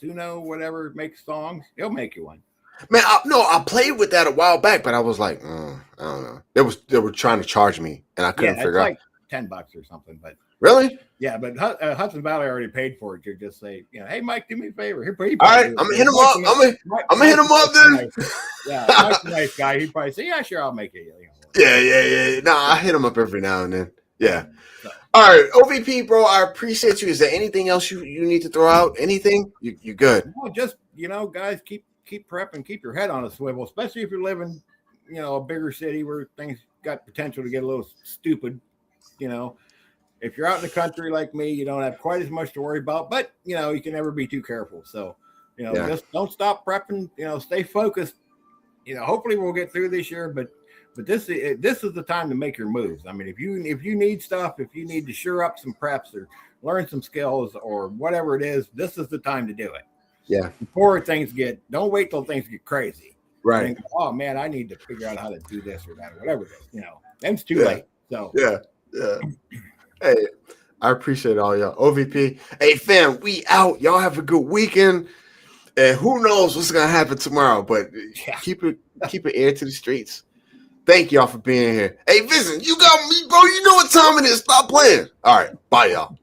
Speaker 2: Suno, whatever, makes songs. He'll make you one.
Speaker 1: Man, I played with that a while back, but I was like, I don't know. They were trying to charge me, and I couldn't figure out.
Speaker 2: Like $10 or something, but
Speaker 1: really,
Speaker 2: yeah. But Hudson Valley already paid for it. You just say, you know, hey, Mike, do me a favor. All
Speaker 1: right, I'm gonna hit him up. I'm gonna hit him up, then.
Speaker 2: Yeah, Mike's a nice guy. He'd probably say, yeah, sure, I'll make it. You know.
Speaker 1: Yeah. No, I hit him up every now and then. Yeah. So. All right, OVP, bro. I appreciate you. Is there anything else you need to throw out? Anything? You good?
Speaker 2: No, just guys, keep prepping, keep your head on a swivel, especially if you're living, a bigger city where things got potential to get a little stupid. If you're out in the country like me, you don't have quite as much to worry about, but you can never be too careful. So, just don't stop prepping, stay focused. Hopefully we'll get through this year, but this is the time to make your moves. I mean, if you need stuff, if you need to shore up some preps or learn some skills or whatever it is, this is the time to do it.
Speaker 1: Yeah.
Speaker 2: Before don't wait till things get crazy.
Speaker 1: Right.
Speaker 2: Think, oh man, I need to figure out how to do this or that or whatever it is. Them's too late. So
Speaker 1: yeah. Hey, I appreciate all y'all. OVP. Hey fam, we out. Y'all have a good weekend. And who knows what's gonna happen tomorrow, but keep an ear to the streets. Thank y'all for being here. Hey, Vincent, you got me, bro. You know what time it is. Stop playing. All right. Bye, y'all.